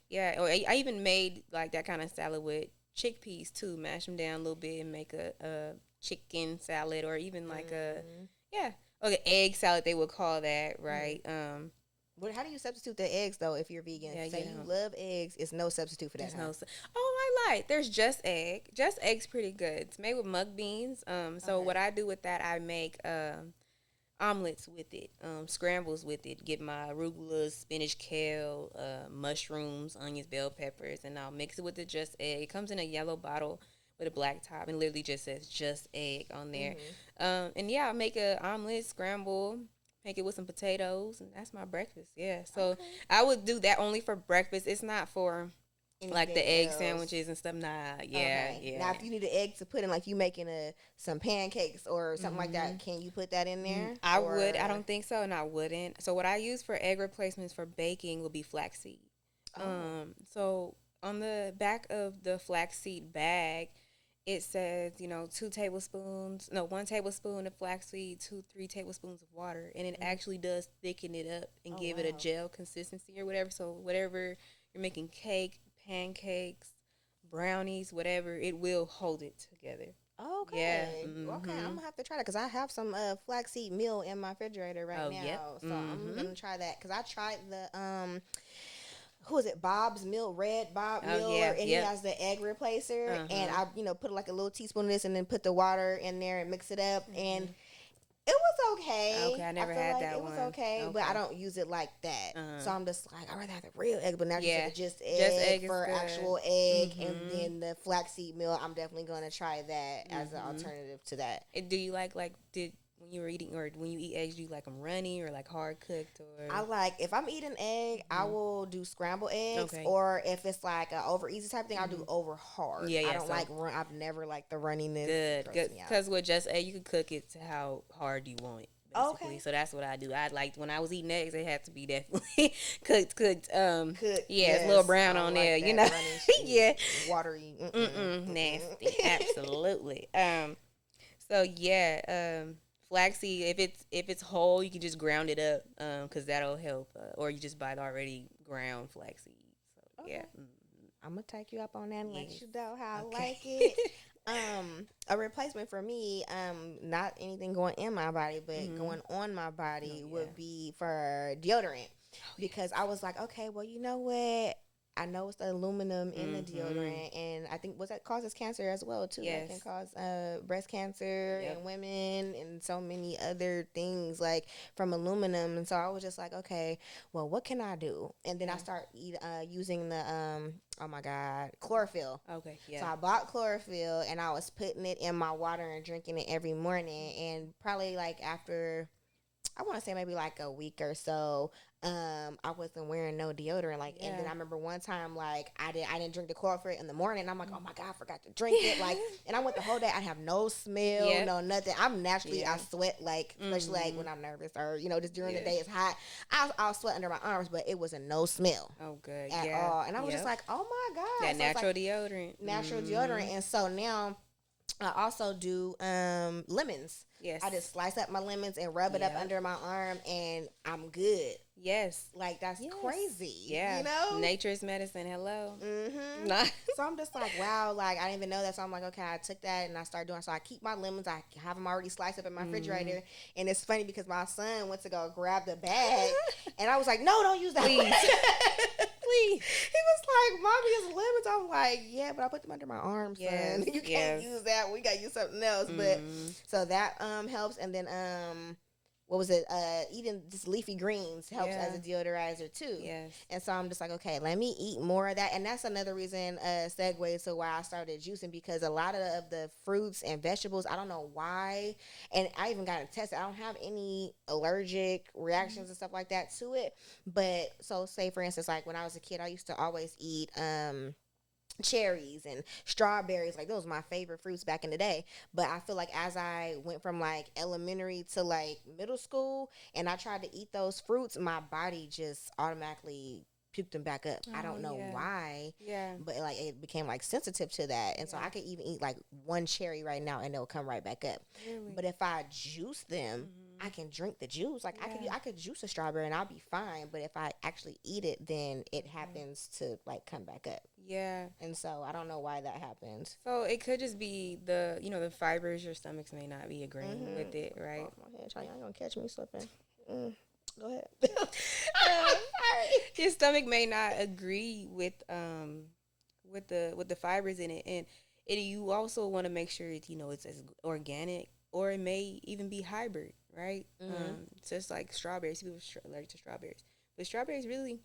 Yeah. Or I even made like that kind of salad with chickpeas too. Mash them down a little bit and make a chicken salad or even like an egg salad they would call that, right? But how do you substitute the eggs though if you're vegan? Say you love eggs, it's no substitute for that. I lied. There's Just Egg. Just Egg's pretty good. It's made with mung beans. So what I do with that, I make omelets with it, scrambles with it. Get my arugula, spinach, kale, mushrooms, onions, bell peppers, and I'll mix it with the Just Egg. It comes in a yellow bottle with a black top and literally just says Just Egg on there. I'll make an omelet, scramble. Make it with some potatoes, and that's my breakfast. Yeah, so I would do that only for breakfast. It's not for like the egg sandwiches and stuff. Nah, yeah. Now, if you need an egg to put in, like you making some pancakes or something like that, can you put that in there? I would. I don't think so, and I wouldn't. So what I use for egg replacements for baking would be flaxseed. So on the back of the flaxseed bag, it says, 1 tablespoon of flaxseed, 3 tablespoons of water. And it actually does thicken it up and give it a gel consistency or whatever. So whatever you're making cake, pancakes, brownies, whatever, it will hold it together. Okay. Yeah. Okay, I'm going to have to try that because I have some flaxseed meal in my refrigerator right now. Yep. So I'm going to try that because I tried the... who is it? Bob's Milk, Red Bob Milk, and he has the egg replacer. And I, put like a little teaspoon of this, and then put the water in there and mix it up, and it was okay. Okay, I never had that one. It was okay, but I don't use it like that. So I'm just like, I'd rather have the real egg. But now you said just egg for actual egg, and then the flaxseed milk. I'm definitely going to try that as an alternative to that. Do you like when you're eating, or when you eat eggs, do you like them runny or like hard cooked? Or I like, if I'm eating egg, I will do scrambled eggs, or if it's like a over easy type thing, I'll do over hard. Yeah, I don't like run. I've never liked the runniness. Good. Because with just egg, you can cook it to how hard you want it. Basically. Okay. So that's what I do. I like, when I was eating eggs, it had to be definitely cooked. Yeah, yes, it's a little brown on there, you know. Yeah, watery, nasty. Absolutely. So yeah, flaxseed. If it's whole, you can just ground it up, because that'll help. Or you just buy the already ground flaxseed. So yeah. I'm gonna take you up on that and let you know how I like it. A replacement for me, not anything going in my body, but going on my body would be for deodorant. Because I was like, okay, well, you know what? I know it's the aluminum in the deodorant, and I think that causes cancer as well too. Yes. It can cause breast cancer in women, and so many other things like from aluminum. And so I was just like, okay, well, what can I do? And then I start using the oh my God, chlorophyll. Okay, yeah. So I bought chlorophyll, and I was putting it in my water and drinking it every morning. And probably like after, I want to say maybe like a week or so, I wasn't wearing no deodorant. Like, and then I remember one time, like, I didn't drink the chlorophyll in the morning. And I'm like, oh my God, I forgot to drink it. Like, and I went the whole day. I have no smell, no nothing. I'm naturally, I sweat, like, especially like when I'm nervous, or, you know, just during the day it's hot. I'll sweat under my arms, but it wasn't no smell. Oh, good. At all. And I was just like, oh my God. That natural deodorant. Natural deodorant. And so now I also do lemons. Yes. I just slice up my lemons and rub it up under my arm, and I'm good. Yes. Like, that's crazy. Yeah. You know? Nature's medicine. Hello. Mm-hmm. So I'm just like, wow. Like, I didn't even know that. So I'm like, okay, I took that and I started doing. So I keep my lemons. I have them already sliced up in my refrigerator. And it's funny because my son went to go grab the bag. And I was like, no, don't use that. Please. Please. He was like, Mommy, it's lemons. I'm like, yeah, but I put them under my arm, son. You can't use that. We got to use something else. But so that helps. And then what was it? Eating just leafy greens helps as a deodorizer too. Yes. And so I'm just like, okay, let me eat more of that. And that's another reason, segue to why I started juicing, because a lot of the fruits and vegetables, I don't know why, and I even got it tested. I don't have any allergic reactions and stuff like that to it. But so say for instance, like when I was a kid, I used to always eat cherries and strawberries. Like, those were my favorite fruits back in the day. But I feel like as I went from like elementary to like middle school and I tried to eat those fruits, my body just automatically puked them back up. I don't know why. Yeah. But like it became like sensitive to that. And so I could even eat like one cherry right now and they'll come right back up. Really? But if I juice them, I can drink the juice. Like I could juice a strawberry and I'll be fine. But if I actually eat it, then it happens to like come back up. Yeah. And so I don't know why that happens. So it could just be the fibers, your stomachs may not be agreeing with it, right? Oh, my head, y'all ain't gonna catch me slipping. Go ahead. Your stomach may not agree with the fibers in it, and you also want to make sure it's as organic, or it may even be hybrid, right? Just like strawberries, people are allergic to strawberries, but strawberries really,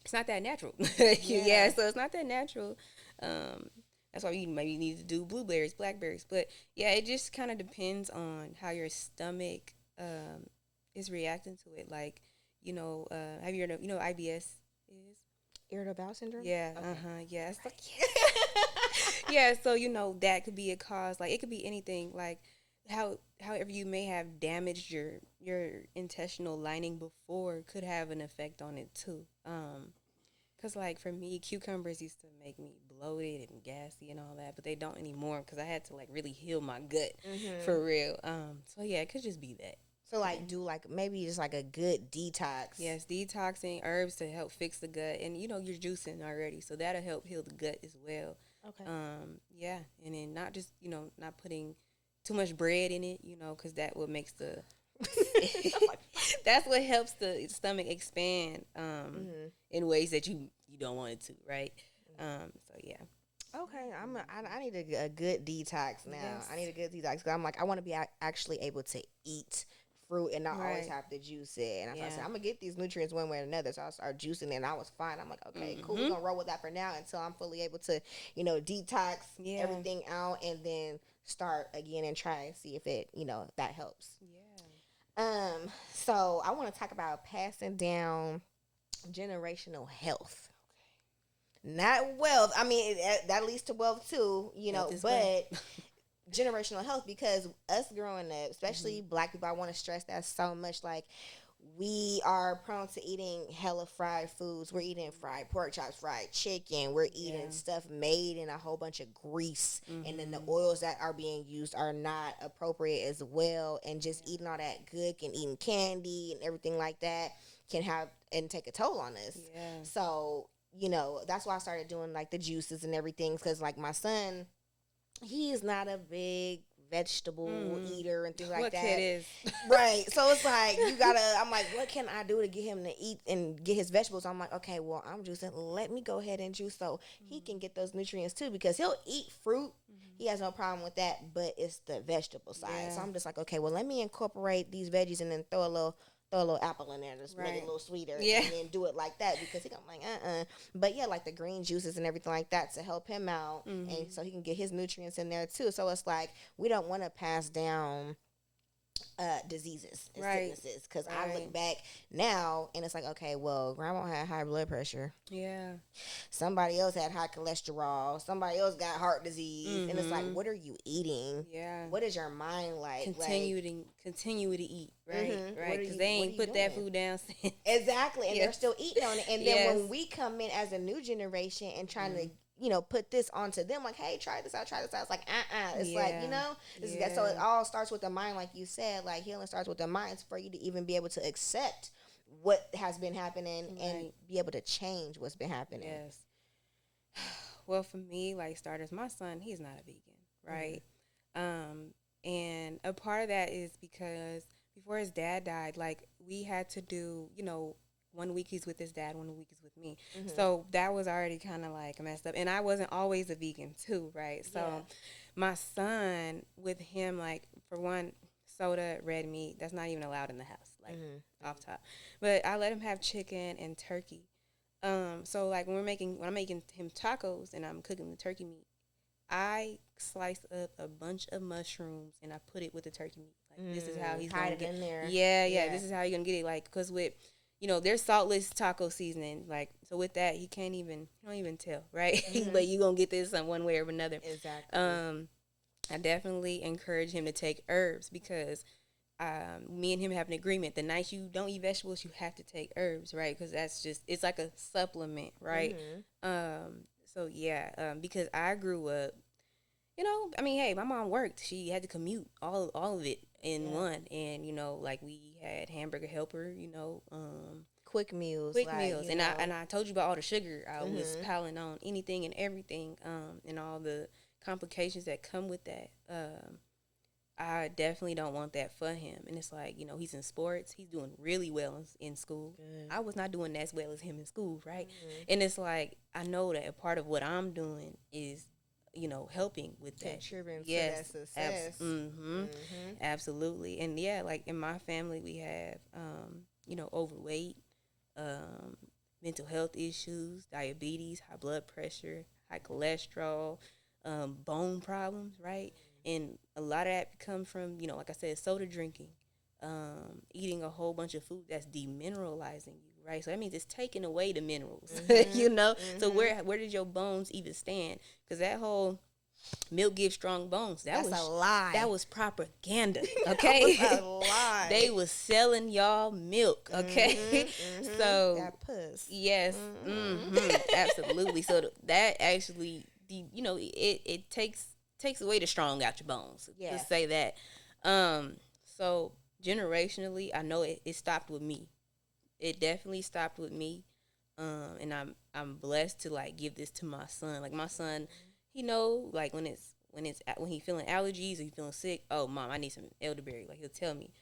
it's not that natural. So it's not that natural. That's why you maybe need to do blueberries, blackberries, but it just kind of depends on how your stomach is reacting to it. Like, have you heard of, IBS is? Irritable bowel syndrome? Yeah, okay. Yes. So, that could be a cause. Like, it could be anything. Like, however you may have damaged your intestinal lining before could have an effect on it, too. Because, like, for me, cucumbers used to make me bloated and gassy and all that, but they don't anymore because I had to, like, really heal my gut for real. So, it could just be that. So, like, do, like, maybe just, like, a good detox. Yes, detoxing, herbs to help fix the gut. And, you're juicing already, so that'll help heal the gut as well. Okay. And then not just, not putting too much bread in it, because that what makes the... that's what helps the stomach expand in ways that you don't want it to, right? So, yeah. Okay, I need a good detox now. Yes. I need a good detox because I'm like, I want to be actually able to eat fruit and not always have to juice it. And I said, I'm going to get these nutrients one way or another. So I started juicing it and I was fine. I'm like, okay, cool. We're going to roll with that for now until I'm fully able to, detox everything out and then start again and try and see if it, that helps. Yeah. So I want to talk about passing down generational health. Not wealth. I mean, that leads to wealth too, but generational health, because us growing up, especially Black people, I want to stress that so much. Like, we are prone to eating hella fried foods. We're eating fried pork chops, fried chicken. We're eating stuff made in a whole bunch of grease. And then the oils that are being used are not appropriate as well. And just eating all that gook and eating candy and everything like that can have and take a toll on us. Yeah. So, that's why I started doing like the juices and everything. Because like my son, he is not a big vegetable eater and things like that. What kid is? Right. So it's like, I'm like, what can I do to get him to eat and get his vegetables? I'm like, okay, well, I'm juicing. Let me go ahead and juice so he can get those nutrients too, because he'll eat fruit. He has no problem with that, but it's the vegetable side. Yeah. So I'm just like, okay, well, let me incorporate these veggies and then throw a little apple in there, just make it a little sweeter, and then do it like that, because I'm like, But yeah, like the green juices and everything like that to help him out, and so he can get his nutrients in there too. So it's like, we don't want to pass down diseases and sicknesses, because I look back now and it's like, okay, well, grandma had high blood pressure. Yeah. Somebody else had high cholesterol. Somebody else got heart disease. And it's like, what are you eating? Yeah. What is your mind like? Continue to eat, right? Right. Because they ain't put that food down. Exactly. And they're still eating on it. And then when we come in as a new generation and trying to put this onto them, like, hey, try this out. It's like, it's like, so it all starts with the mind, like you said, like healing starts with the mind for you to even be able to accept what has been happening and be able to change what's been happening. Yes. Well, for me, like starters, my son, he's not a vegan, right? And a part of that is because before his dad died, like we had to do, 1 week he's with his dad, 1 week he's with me. So that was already kind of like messed up. And I wasn't always a vegan too, right? So my son, with him, like, for one, soda, red meat, that's not even allowed in the house, like off top. But I let him have chicken and turkey. So like when I'm making him tacos and I'm cooking the turkey meat, I slice up a bunch of mushrooms and I put it with the turkey meat. Like this is how he's gonna get in there. Yeah. This is how you're gonna get it. Like, cause with there's saltless taco seasoning. Like, so with that, you don't even tell, right? But you gonna get this in one way or another. Exactly. I definitely encourage him to take herbs, because me and him have an agreement. The night you don't eat vegetables, you have to take herbs, right? Because it's like a supplement, right? So yeah, because I grew up, hey, my mom worked. She had to commute all of it in one, and like we had Hamburger Helper, quick meals, and I told you about all the sugar I was piling on anything and everything, and all the complications that come with that. I definitely don't want that for him. And it's like, he's in sports. He's doing really well in school. Good. I was not doing as well as him in school, right? And it's like, I know that a part of what I'm doing is, helping with that. Contributing to that success. Absolutely. And yeah, like in my family, we have, overweight, mental health issues, diabetes, high blood pressure, high cholesterol, bone problems, right? And a lot of that comes from, like I said, soda drinking, eating a whole bunch of food that's demineralizing you, right? So that means it's taking away the minerals, So where did your bones even stand? Because that whole milk gives strong bones. That's a lie. That was propaganda, okay? That was a lie. They was selling y'all milk, okay? So that puss. Yes, absolutely. So that actually, it takes away the strong out your bones. Yeah. To say that. So generationally, I know it stopped with me. It definitely stopped with me. And I'm blessed to like give this to my son. Like my son, like when he feeling allergies or he feeling sick, oh mom, I need some elderberry. Like he'll tell me,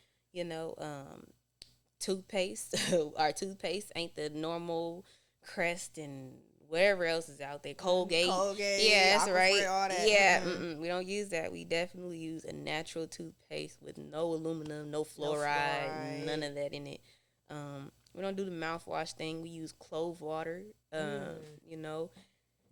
toothpaste. Our toothpaste ain't the normal Crest and wherever else is out there. Colgate. Yeah, that's right. All that. Yeah, we don't use that. We definitely use a natural toothpaste with no aluminum, no fluoride, none of that in it. We don't do the mouthwash thing. We use clove water.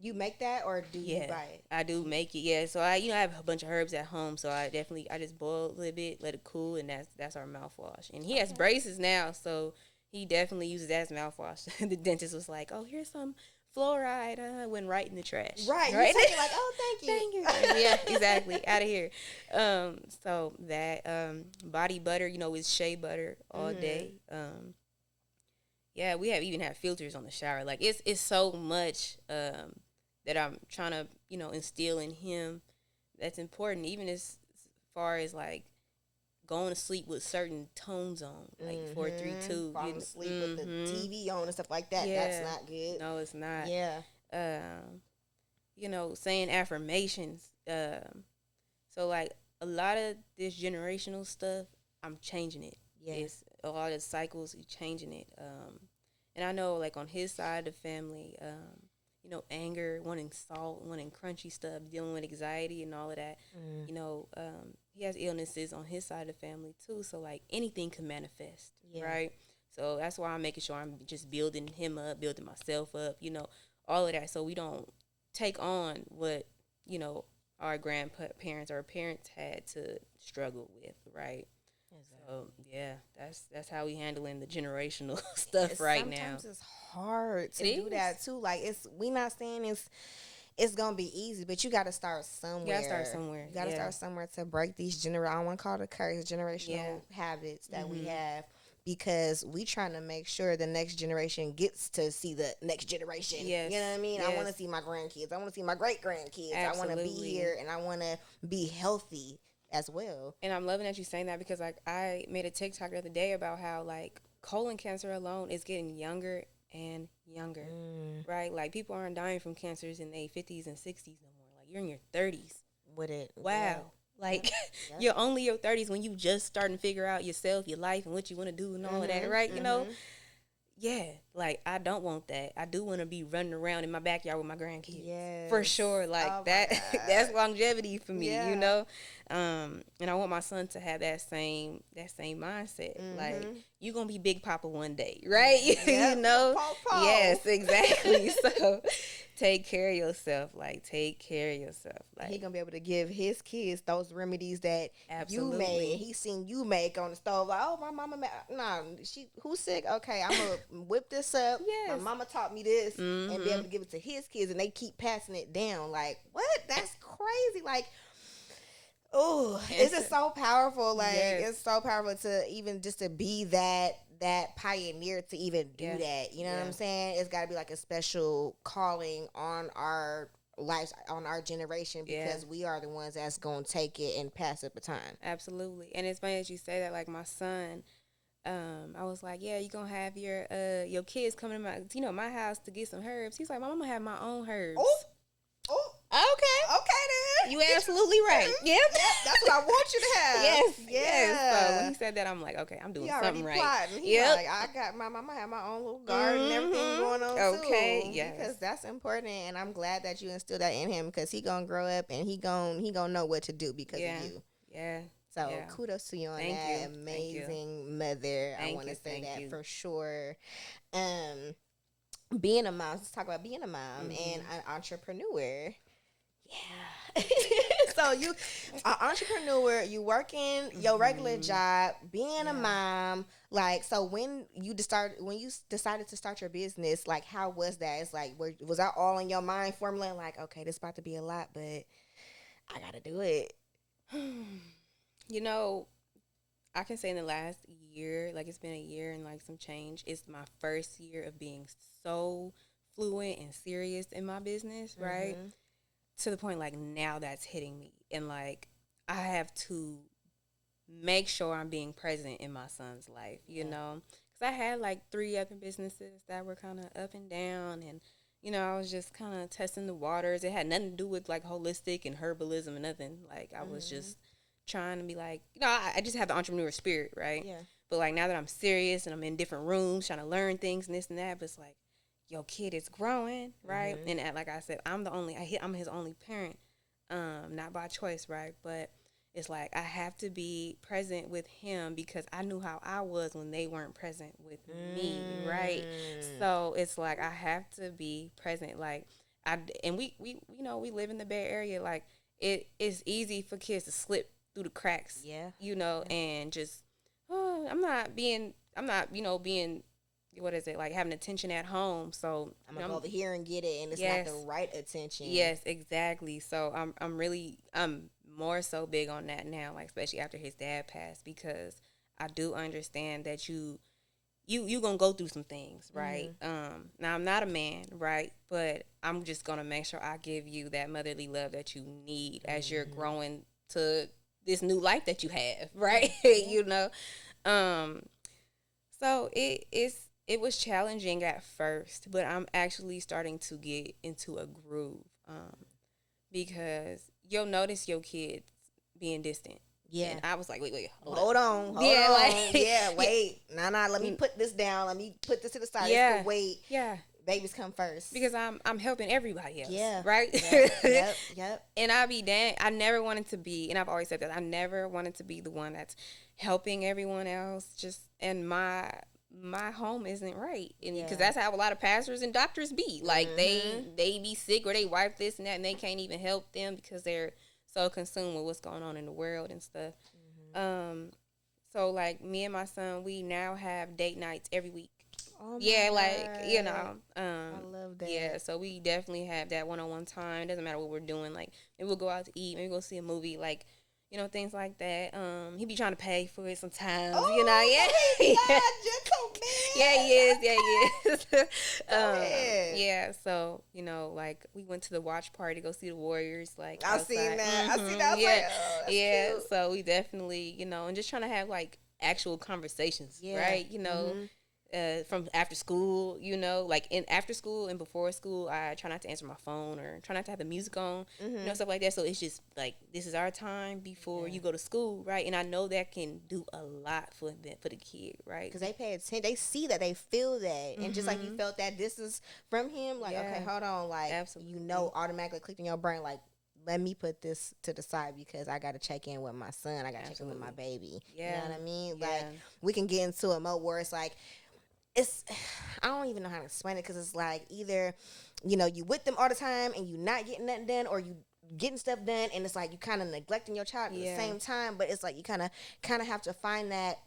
You make that, or do you buy it? I do make it. Yeah, so I have a bunch of herbs at home, so I just boil a little bit, let it cool, and that's our mouthwash. And he has braces now, so he definitely uses that as mouthwash. The dentist was like, "Oh, here's some fluoride." Went right in the trash. Right. Right. You take it like, "Oh, thank you." Thank you. Yeah, exactly. Out of here. So that body butter, is shea butter all day. Yeah, we even have filters on the shower. Like it's so much that I'm trying to instill in him that's important, even as far as like going to sleep with certain tones on, like 432. Falling asleep with the TV on and stuff like that. Yeah. That's not good. No, it's not. Yeah. Saying affirmations. So like a lot of this generational stuff, I'm changing it. Yes. A lot of cycles, changing it. And I know like on his side of the family, anger, wanting salt, wanting crunchy stuff, dealing with anxiety and all of that. He has illnesses on his side of the family too. So like anything can manifest, right? So that's why I'm making sure I'm just building him up, building myself up, all of that. So we don't take on what, our grandparents or parents had to struggle with, right? Exactly. So yeah, that's how we handling the generational stuff right now. Sometimes it's hard to do that too. Like we not saying it's gonna be easy, but you got to start somewhere. You got to start somewhere to break these I don't want to call it a curse, generational habits that we have, because we trying to make sure the next generation gets to see the next generation. Yes. You know what I mean? Yes. I want to see my grandkids. I want to see my great grandkids. I want to be here and I want to be healthy as well. And I'm loving that you're saying that, because like I made a TikTok the other day about how like colon cancer alone is getting younger and younger, right? Like people aren't dying from cancers in their 50s and 60s no more. Like you're in your 30s with it. Wow. Yeah. Like you're only your 30s when you just starting to figure out yourself, your life, and what you want to do and all of that, right? Yeah, like I don't want that. I do want to be running around in my backyard with my grandkids, for sure. Like that's longevity for me, And I want my son to have that same mindset. Like you gonna be Big Papa one day, right? Paw. Yes, exactly. So take care of yourself. Like take care of yourself. Like he gonna be able to give his kids those remedies that you made. And he seen you make on the stove. Like, oh, my mama made. Nah, who's sick? Okay, I'm gonna whip this up. Yes. My mama taught me this, and be able to give it to his kids, and they keep passing it down. Like what? That's crazy. Like. Oh, it's just so powerful. Like it's so powerful to even just to be that pioneer to even do that. You know what I'm saying? It's got to be like a special calling on our lives, on our generation, because we are the ones that's gonna take it and pass the baton. Absolutely. And it's funny that you say that. Like my son, I was like, yeah, you gonna have your kids coming to my house to get some herbs. He's like, my mama have my own herbs. Oh. Okay then. You absolutely right. Yep. That's what I want you to have. Yes. So when he said that, I'm like, okay, I'm doing something right. Yeah. Like, I got my mama have my own little garden and everything going on too. Okay. Yeah. Because that's important, and I'm glad that you instilled that in him, because he gonna grow up and he gonna know what to do because of you. Yeah. So kudos to you on that. Amazing mother. I want to say that for sure. Being a mom. Let's talk about being a mom and an entrepreneur. Yeah. So you an entrepreneur, you working your regular job, being a mom, like, so when you decided to start your business, like how was that? It's like, was that all in your mind formulating like, okay, this about to be a lot, but I gotta do it? I can say in the last year, like it's been a year and like some change, it's my first year of being so fluent and serious in my business, right? To the point like now that's hitting me, and like I have to make sure I'm being present in my son's life, because I had like 3 other businesses that were kind of up and down, and I was just kind of testing the waters. It had nothing to do with like holistic and herbalism and nothing. Like I was just trying to be like, I just have the entrepreneur spirit, right? Yeah. But like now that I'm serious and I'm in different rooms trying to learn things and this and that, but it's like, your kid is growing, right? And like I said, I'm his only parent, not by choice, right? But it's like I have to be present with him because I knew how I was when they weren't present with me, right? So it's like I have to be present. Like we live in the Bay Area. Like it's easy for kids to slip through the cracks. Yeah. And just I'm not being what is it, like having attention at home. So I'm gonna go over here and get it, and it's not the right attention. Yes, exactly. So I'm more so big on that now, like especially after his dad passed, because I do understand that you gonna go through some things, right? Now I'm not a man, right? But I'm just gonna make sure I give you that motherly love that you need as you're growing to this new life that you have, right? So it was challenging at first, but I'm actually starting to get into a groove, because you'll notice your kids being distant. Yeah. And I was like, wait, hold on. Wait. Nah, let me put this down. Let me put this to the side. Yeah. Wait. Yeah. Babies come first. Because I'm helping everybody else. Yeah. Right? Yep. And I'll be dang. I never wanted to be, and I've always said that, I never wanted to be the one that's helping everyone else. And my home isn't right. And because that's how a lot of pastors and doctors be. Like they be sick, or they wife this and that, and they can't even help them because they're so consumed with what's going on in the world and stuff. So like me and my son, we now have date nights every week. Oh yeah, God. I love that. Yeah, so we definitely have that one-on-one time. It doesn't matter what we're doing. Like maybe we'll go out to eat, maybe go see a movie, like things like that. He be trying to pay for it sometimes. Yeah, he is. Yeah, so like we went to the watch party to go see the Warriors. Like I've seen that. I seen that. That's cute. So we definitely and just trying to have like actual conversations, right? From after school, like in after school and before school, I try not to answer my phone or try not to have the music on, stuff like that. So it's just like, this is our time before you go to school, right? And I know that can do a lot for the kid, right? Because they pay attention, they see that, they feel that, and just like you felt that distance from him, like okay, hold on, like absolutely. Automatically clicked in your brain, like let me put this to the side because I got to check in with my son, I got to check in with my baby. You know what I mean? Like we can get into a mode where it's like, I don't even know how to explain it, because it's like either you with them all the time and you not getting nothing done, or you getting stuff done and it's like you kind of neglecting your child at the same time. But it's like you kind of have to find that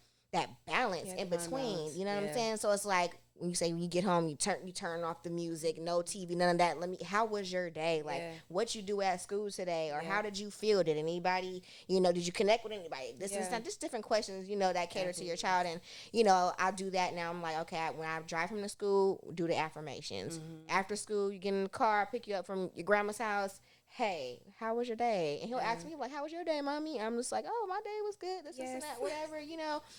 balance in between. You know what I'm saying? So it's like when you say when you get home, you turn off the music, no TV, none of that. How was your day? Like what you do at school today, or how did you feel? Did anybody, did you connect with anybody? This is not just different questions, that cater to your child. And I do that now. I'm like, okay, when I drive from the school, do the affirmations. After school, you get in the car, pick you up from your grandma's house. Hey, how was your day? And he'll ask me, like, how was your day, mommy? I'm just like, oh, my day was good. This and that, whatever,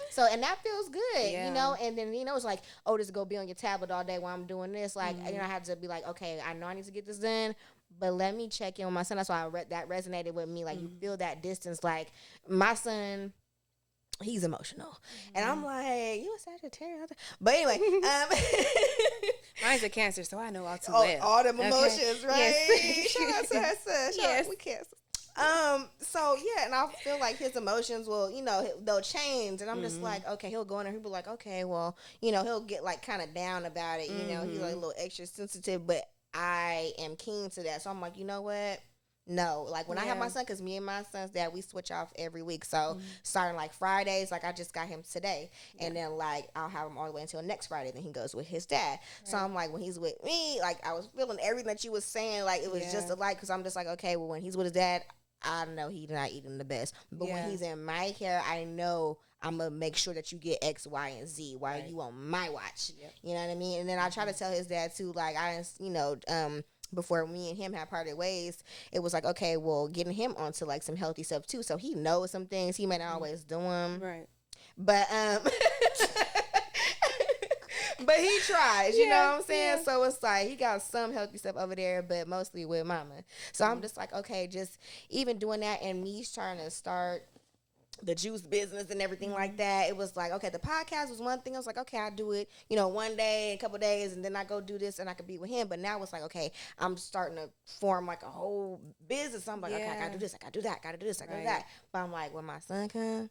So, and that feels good, And then, it's like, oh, just go be on your tablet all day while I'm doing this. Like, I have to be like, okay, I know I need to get this done, but let me check in with my son. That's why that resonated with me. Like, you feel that distance. Like, my son, he's emotional. And I'm like, you a Sagittarius? But anyway, mine's a Cancer, so I know all too well. All them emotions, right? Yes. Shout out to her son. Shout out, we Cancer. So yeah, and I feel like his emotions will, they'll change, and I'm just like, okay, he'll go in there, he'll be like, okay, well, he'll get like kind of down about it, he's like a little extra sensitive, but I am keen to that, so I'm like, you know what? No, like when I have my son, because me and my son's dad, we switch off every week. So starting like Fridays, like I just got him today, and then like I'll have him all the way until next Friday. Then he goes with his dad. Right. So I'm like, when he's with me, like I was feeling everything that you was saying, like it was just alike. Because I'm just like, okay, well when he's with his dad, I know he's not eating the best, but when he's in my care, I know I'm gonna make sure that you get X, Y, and Z while you on my watch. Yep. You know what I mean? And then I try to tell his dad too, like I didn't, before me and him had parted ways, it was like, okay, well, getting him onto like some healthy stuff too, so he knows some things. He may not always do them, right? But but he tries, you know what I'm saying? Yeah. So it's like he got some healthy stuff over there, but mostly with mama. So I'm just like, okay, just even doing that, and me trying to start the juice business and everything like that. It was like, okay, the podcast was one thing. I was like, okay, I'll do it, one day, a couple of days, and then I go do this and I could be with him. But now it's like, okay, I'm starting to form like a whole business. I'm like, okay, I gotta do this, I gotta do that, I gotta do this, I gotta do that. But I'm like, when my son comes,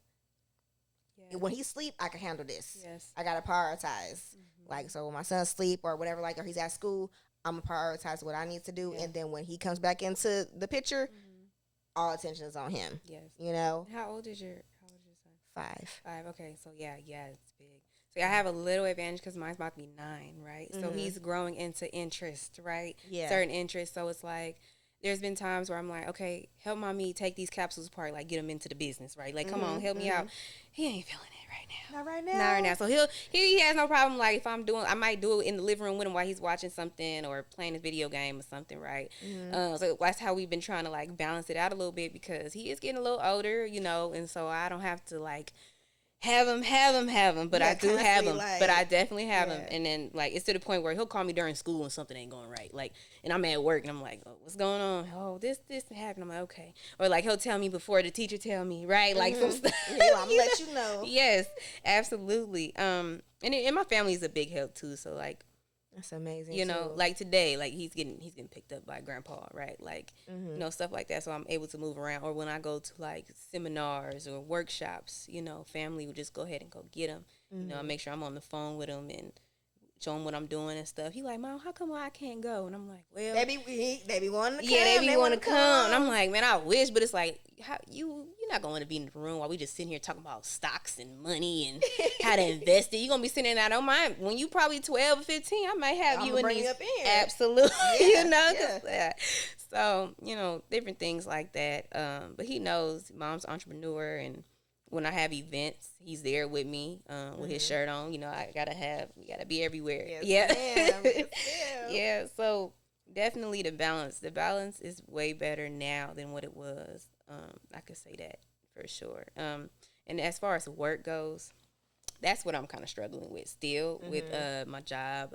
when he sleep, I can handle this. Yes. I gotta prioritize. Like, so when my son sleep or whatever, like, or he's at school, I'm gonna prioritize what I need to do, and then when he comes back into the picture, all attention is on him. Yes. You know. How old is your son? 5. 5. Okay. So yeah, it's big. So I have a little advantage because mine's about to be 9, right? So he's growing into interest, right? Yeah. Certain interests. So it's like, there's been times where I'm like, okay, help mommy take these capsules apart, like get them into the business, right? Like, come on, help me out. He ain't feeling it right now. Not right now. Not right now. So he has no problem. Like if I might do it in the living room with him while he's watching something or playing a video game or something, right? So that's how we've been trying to like balance it out a little bit because he is getting a little older, you know, and so I don't have to like have him, but I do have him, but I definitely have him. And then like it's to the point where he'll call me during school when something ain't going right, like, and I'm at work and I'm like, oh, what's going on? Oh, this happened. I'm like, okay, or like he'll tell me before the teacher tell me, right? Like some stuff. I'm gonna let you know. Yes, absolutely. And my family is a big help too. So like, that's amazing. You know, like today, like he's getting picked up by grandpa, right? Like, you know, stuff like that. So I'm able to move around. Or when I go to like seminars or workshops, you know, family would just go ahead and go get him. You know, I make sure I'm on the phone with him and show him what I'm doing and stuff. He like, Mom, how come I can't go? And I'm like, well, they be wanting to come. Yeah, they want to come. And I'm like, man, I wish, but it's like, how you're not going to be in the room while we just sitting here talking about stocks and money and how to invest it. You're gonna be sitting there. I don't mind when you probably 12 or 15. I might have you in these. Up in. Absolutely, you know. So you know, different things like that. But he knows Mom's an entrepreneur, and when I have events, he's there with me with his shirt on. You know, we gotta be everywhere. Yes, yeah. So definitely the balance. The balance is way better now than what it was. I could say that for sure. And as far as work goes, that's what I'm kind of struggling with still with my job.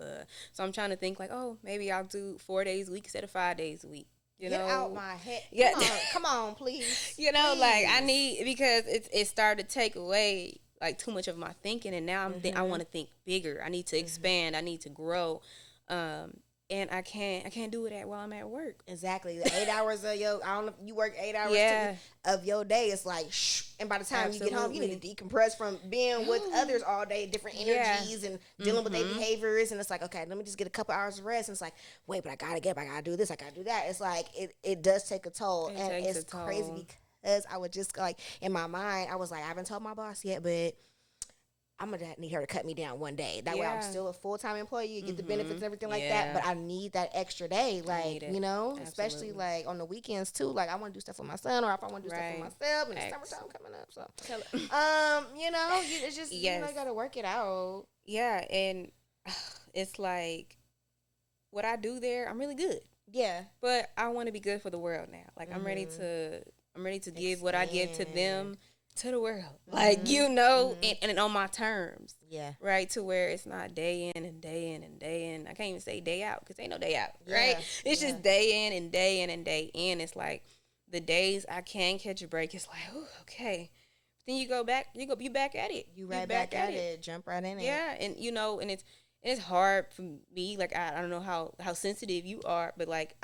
So I'm trying to think like, oh, maybe I'll do 4 days a week instead of 5 days a week. You know, out my head. Yeah, come on, please. You know, please. Like I need, because it started to take away like too much of my thinking, and now I want to think bigger. I need to expand. I need to grow. And I can't do it while I'm at work. Exactly. The 8 hours of you work 8 hours of your day. It's like, and by the time you get home, you need to decompress from being with others all day, different energies and dealing with their behaviors. And it's like, okay, let me just get a couple hours of rest. And it's like, wait, but I gotta do this, I gotta do that. It's like, it does take a toll. And it's crazy because I would just like, in my mind, I was like, I haven't told my boss yet, but I'm going to need her to cut me down one day. That way I'm still a full-time employee. You get the benefits and everything like that. But I need that extra day. Like, you know, especially like on the weekends too. Like I want to do stuff with my son, or if I want to do stuff for myself. And it's summertime coming up. So, you know, it's just, you know, you got to work it out. Yeah. And it's like what I do there, I'm really good. Yeah. But I want to be good for the world now. Like I'm ready to give what I give to them to the world, like, you know, and on my terms, right, to where it's not day in and day in and day in. I can't even say day out because ain't no day out, right? It's just day in and day in and day in. It's like the days I can catch a break, it's like, oh, okay. Then you go back, you back at it. You right back at it, jump right in it. Yeah, and you know, and it's hard for me. Like I don't know how sensitive you are, but like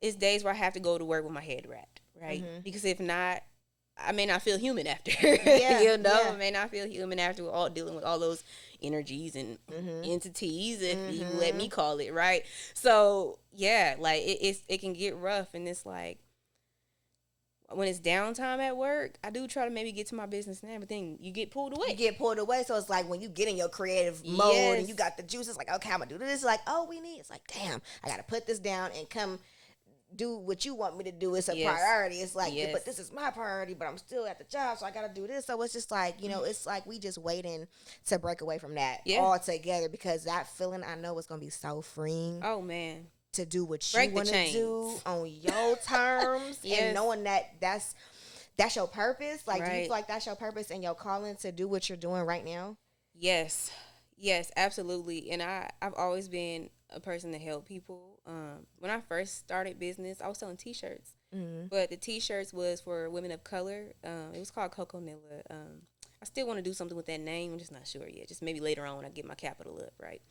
it's days where I have to go to work with my head wrapped, right? Because if not, I may not feel human after. You know, I may not feel human after all dealing with all those energies and entities, if you let me call it, right? So yeah, like it can get rough, and it's like when it's downtime at work, I do try to maybe get to my business and everything. You get pulled away. So it's like when you get in your creative mode and you got the juice, it's like, okay, I'm gonna do this. It's like, oh, it's like, damn, I gotta put this down and come do what you want me to do. It's a priority. It's like, but this is my priority, but I'm still at the job, so I gotta do this. So it's just like, you know, it's like we just waiting to break away from that altogether, because that feeling, I know, is gonna be so freeing. Oh man, to do what you want to do on your terms, and knowing that that's your purpose. Like, do you feel like that's your purpose and your calling to do what you're doing right now? Yes, absolutely. And I've always been a person to help people. When I first started business, I was selling T-shirts, but the T-shirts was for women of color. It was called Coco Nilla. I still want to do something with that name. I'm just not sure yet. Just maybe later on when I get my capital up, right?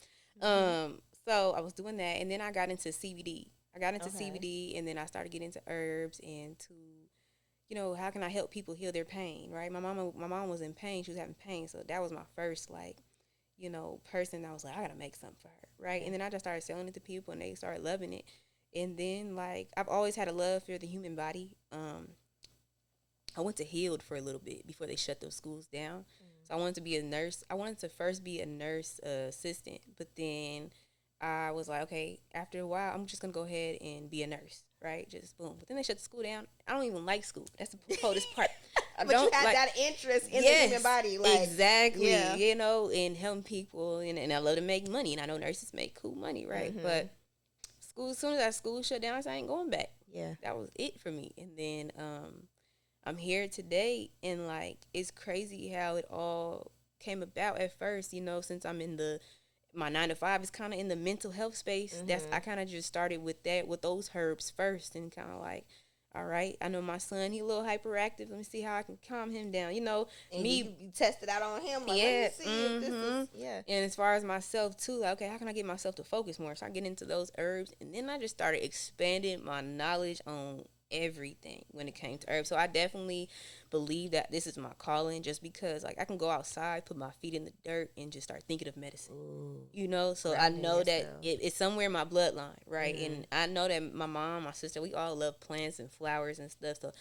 So I was doing that, and then I got into CBD. CBD, and then I started getting into herbs and to, you know, how can I help people heal their pain, right? My mom was in pain. She was having pain, so that was my first, like, person that was like, I gotta make something for her, right? And then I just started selling it to people, and they started loving it. And then, like, I've always had a love for the human body. I went to Healed for a little bit before they shut those schools down. So I wanted to be a nurse. I wanted to first be a nurse assistant, but then I was like, okay, after a while, I'm just gonna go ahead and be a nurse, right? Just boom. But then they shut the school down. I don't even like school. That's the coldest part. But you had that interest in the human body, like, exactly, and helping people, and I love to make money, and I know nurses make cool money, right? But school, as soon as that school shut down, I said, I ain't going back. Yeah, that was it for me. And then I'm here today, and like, it's crazy how it all came about at first. Since I'm in my 9 to 5 is kind of in the mental health space. I kind of just started with those herbs first, and kind of like, all right, I know my son, he a little hyperactive. Let me see how I can calm him down. And you tested out on him. Like, let me see if this is, And as far as myself too, like, okay, how can I get myself to focus more? So I get into those herbs, and then I just started expanding my knowledge on everything when it came to herbs. So I definitely believe that this is my calling, just because, like, I can go outside, put my feet in the dirt, and just start thinking of medicine. So I know that it's somewhere in my bloodline, right? And I know that my mom, my sister, we all love plants and flowers and stuff. So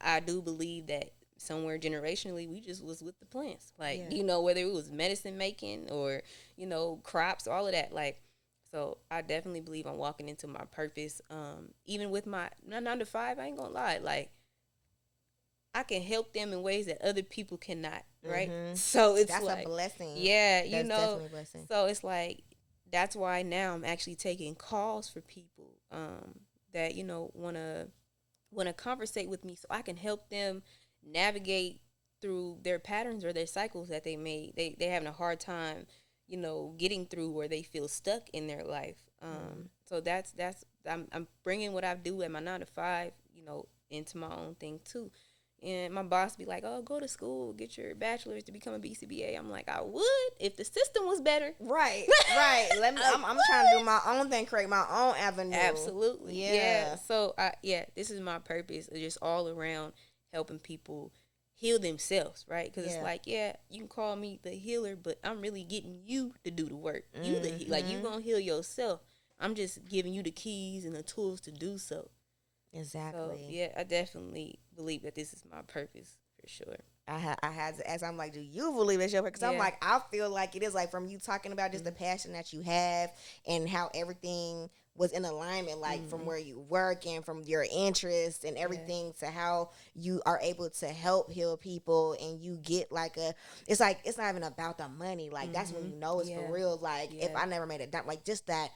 I do believe that somewhere generationally we just was with the plants, like, whether it was medicine making or crops, all of that, like. So I definitely believe I'm walking into my purpose. Even with my 9 to 5, I ain't gonna lie. Like, I can help them in ways that other people cannot, right? So that's like a blessing. Yeah, that's definitely a blessing. So it's like, that's why now I'm actually taking calls for people that wanna conversate with me, so I can help them navigate through their patterns or their cycles that they having a hard time getting through, where they feel stuck in their life. So that's I'm bringing what I do at my 9 to 5, into my own thing too. And my boss be like, oh, go to school, get your bachelor's to become a BCBA. I'm like, I would if the system was better. Right. I'm trying to do my own thing, create my own avenue. Absolutely. Yeah. So this is my purpose. It's just all around helping people heal themselves, right? Because it's like, you can call me the healer, but I'm really getting you to do the work. You like, you gonna heal yourself. I'm just giving you the keys and the tools to do so. Exactly. So, I definitely believe that this is my purpose, for sure. I had to ask, I'm like, do you believe it's your purpose? Because I'm like, I feel like it is, like, from you talking about just the passion that you have and how everything was in alignment, like, from where you work and from your interests and everything to how you are able to help heal people, and you get like it's like, it's not even about the money. Like, that's when you know it's for real. Like, if I never made it down, like, just that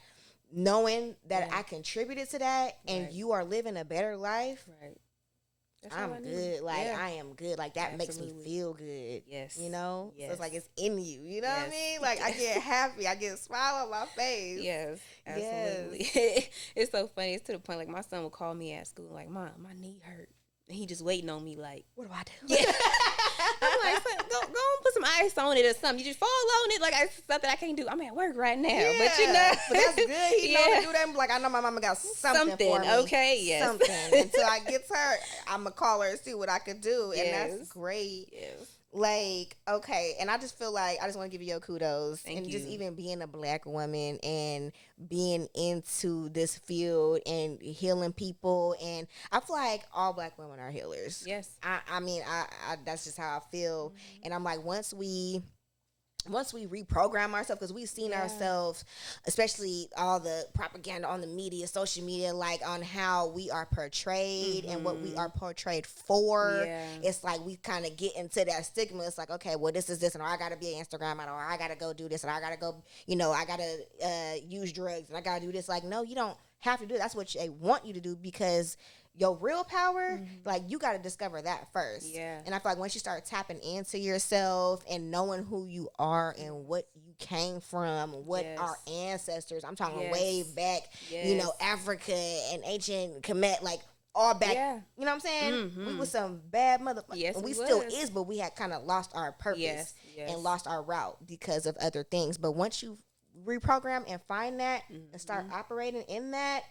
knowing that I contributed to that, and you are living a better life. Right. I'm good. Like, I am good. Like, that makes me feel good. Yes. So it's like, it's in you. You know what I mean? Like, I get happy. I get a smile on my face. Yes. Absolutely. Yes. It's so funny. It's to the point, like, my son would call me at school, like, Mom, my knee hurt. And he just waiting on me, like, what do I do? Yeah. I'm like, go and put some ice on it or something. You just fall on it. Like, it's something I can't do. I'm at work right now. Yeah. But that's good. He know to do that. I'm like, I know my mama got something for me. Okay, yes. Something. Until I get to her, I'm going to call her and see what I could do. And that's great. Yes. Like, okay, and I just feel like I just want to give you your kudos. Thank you. Just even being a Black woman and being into this field and healing people. And I feel like all Black women are healers. Yes. I mean, that's just how I feel. And I'm like, once we reprogram ourselves, because we've seen ourselves, especially all the propaganda on the media, social media, like, on how we are portrayed and what we are portrayed for. It's like we kind of get into that stigma. It's like, okay, well, this is this, and I gotta be an Instagram model, or I gotta go do this, and I gotta go, I gotta use drugs, and I gotta do this. Like, no, you don't have to do it. That's what they want you to do, because your real power, like, you got to discover that first. Yeah. And I feel like once you start tapping into yourself and knowing who you are and what you came from, what our ancestors, I'm talking way back, Africa and ancient Kemet, like, all back, you know what I'm saying? We was some bad motherfuckers. Yes, we still is, but we had kind of lost our purpose and lost our route because of other things. But once you reprogram and find that and start operating in that,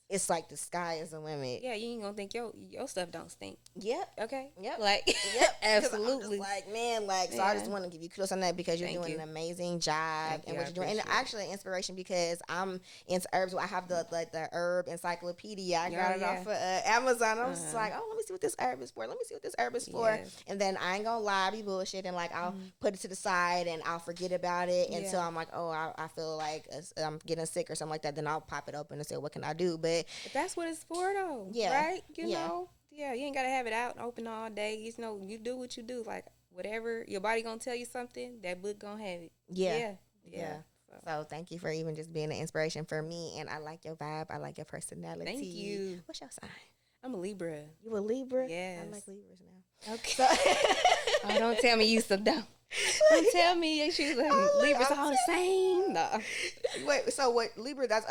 it's like the sky is the limit. Yeah, you ain't gonna think your stuff don't stink. Yep. Okay. Yep. Like, yep. absolutely. Like, man, like, so I just want to give you kudos on that because you're doing an amazing job and what you're doing. And actually, inspiration because I'm into herbs. I have the herb encyclopedia. I got it off of Amazon. I was just like, oh, let me see what this herb is for. Let me see what this herb is for. Yes. And then I ain't gonna lie, be bullshit, and like I'll put it to the side and I'll forget about it until I'm like, oh, I feel like I'm getting sick or something like that. Then I'll pop it open and say, what can I do? But that's what it's for, though. Yeah. Right? You know? Yeah, you ain't got to have it out and open all day. You know, you do what you do. Like, whatever, your body going to tell you something, that book going to have it. Yeah. So thank you for even just being an inspiration for me. And I like your vibe. I like your personality. Thank you. What's your sign? I'm a Libra. You a Libra? Yes. I like Libras now. Okay. So oh, don't tell me you some dumb. Don't tell me she's like Libras all the same. No. Wait, so what Libra? That's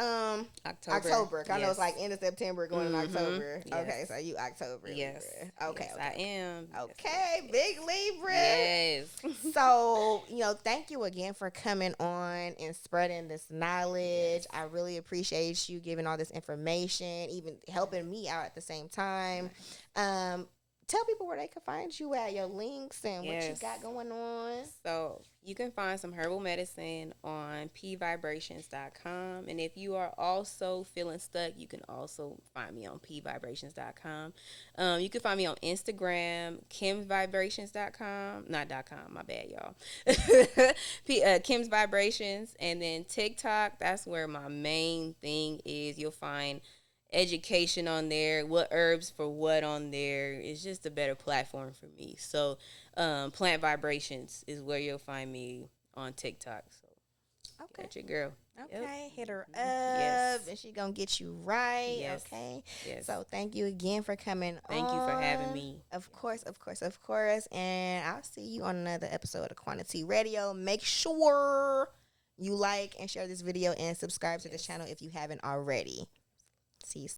October. I know it's like end of September going in October. Yes. Okay, so you October. Yes. Libra. Okay, yes, I am. Okay, big Libra. Yes. So thank you again for coming on and spreading this knowledge. Yes. I really appreciate you giving all this information, even helping me out at the same time. Tell people where they can find you at, your links and what you got going on. So you can find some herbal medicine on pvibrations.com. And if you are also feeling stuck, you can also find me on pvibrations.com. You can find me on Instagram, kymsvibrations.com. Not .com, my bad, y'all. Kim's Vibrations. And then TikTok, that's where my main thing is. You'll find education on there, what herbs for what on there. It's just a better platform for me. So Plant Vibrations is where you'll find me on TikTok. So that's your girl. Okay, hit her up and she gonna get you right. Yes. Okay. Yes. So thank you again for coming Thank you for having me. Of course. And I'll see you on another episode of Quantity Radio. Make sure you like and share this video and subscribe to this channel if you haven't already. See you soon.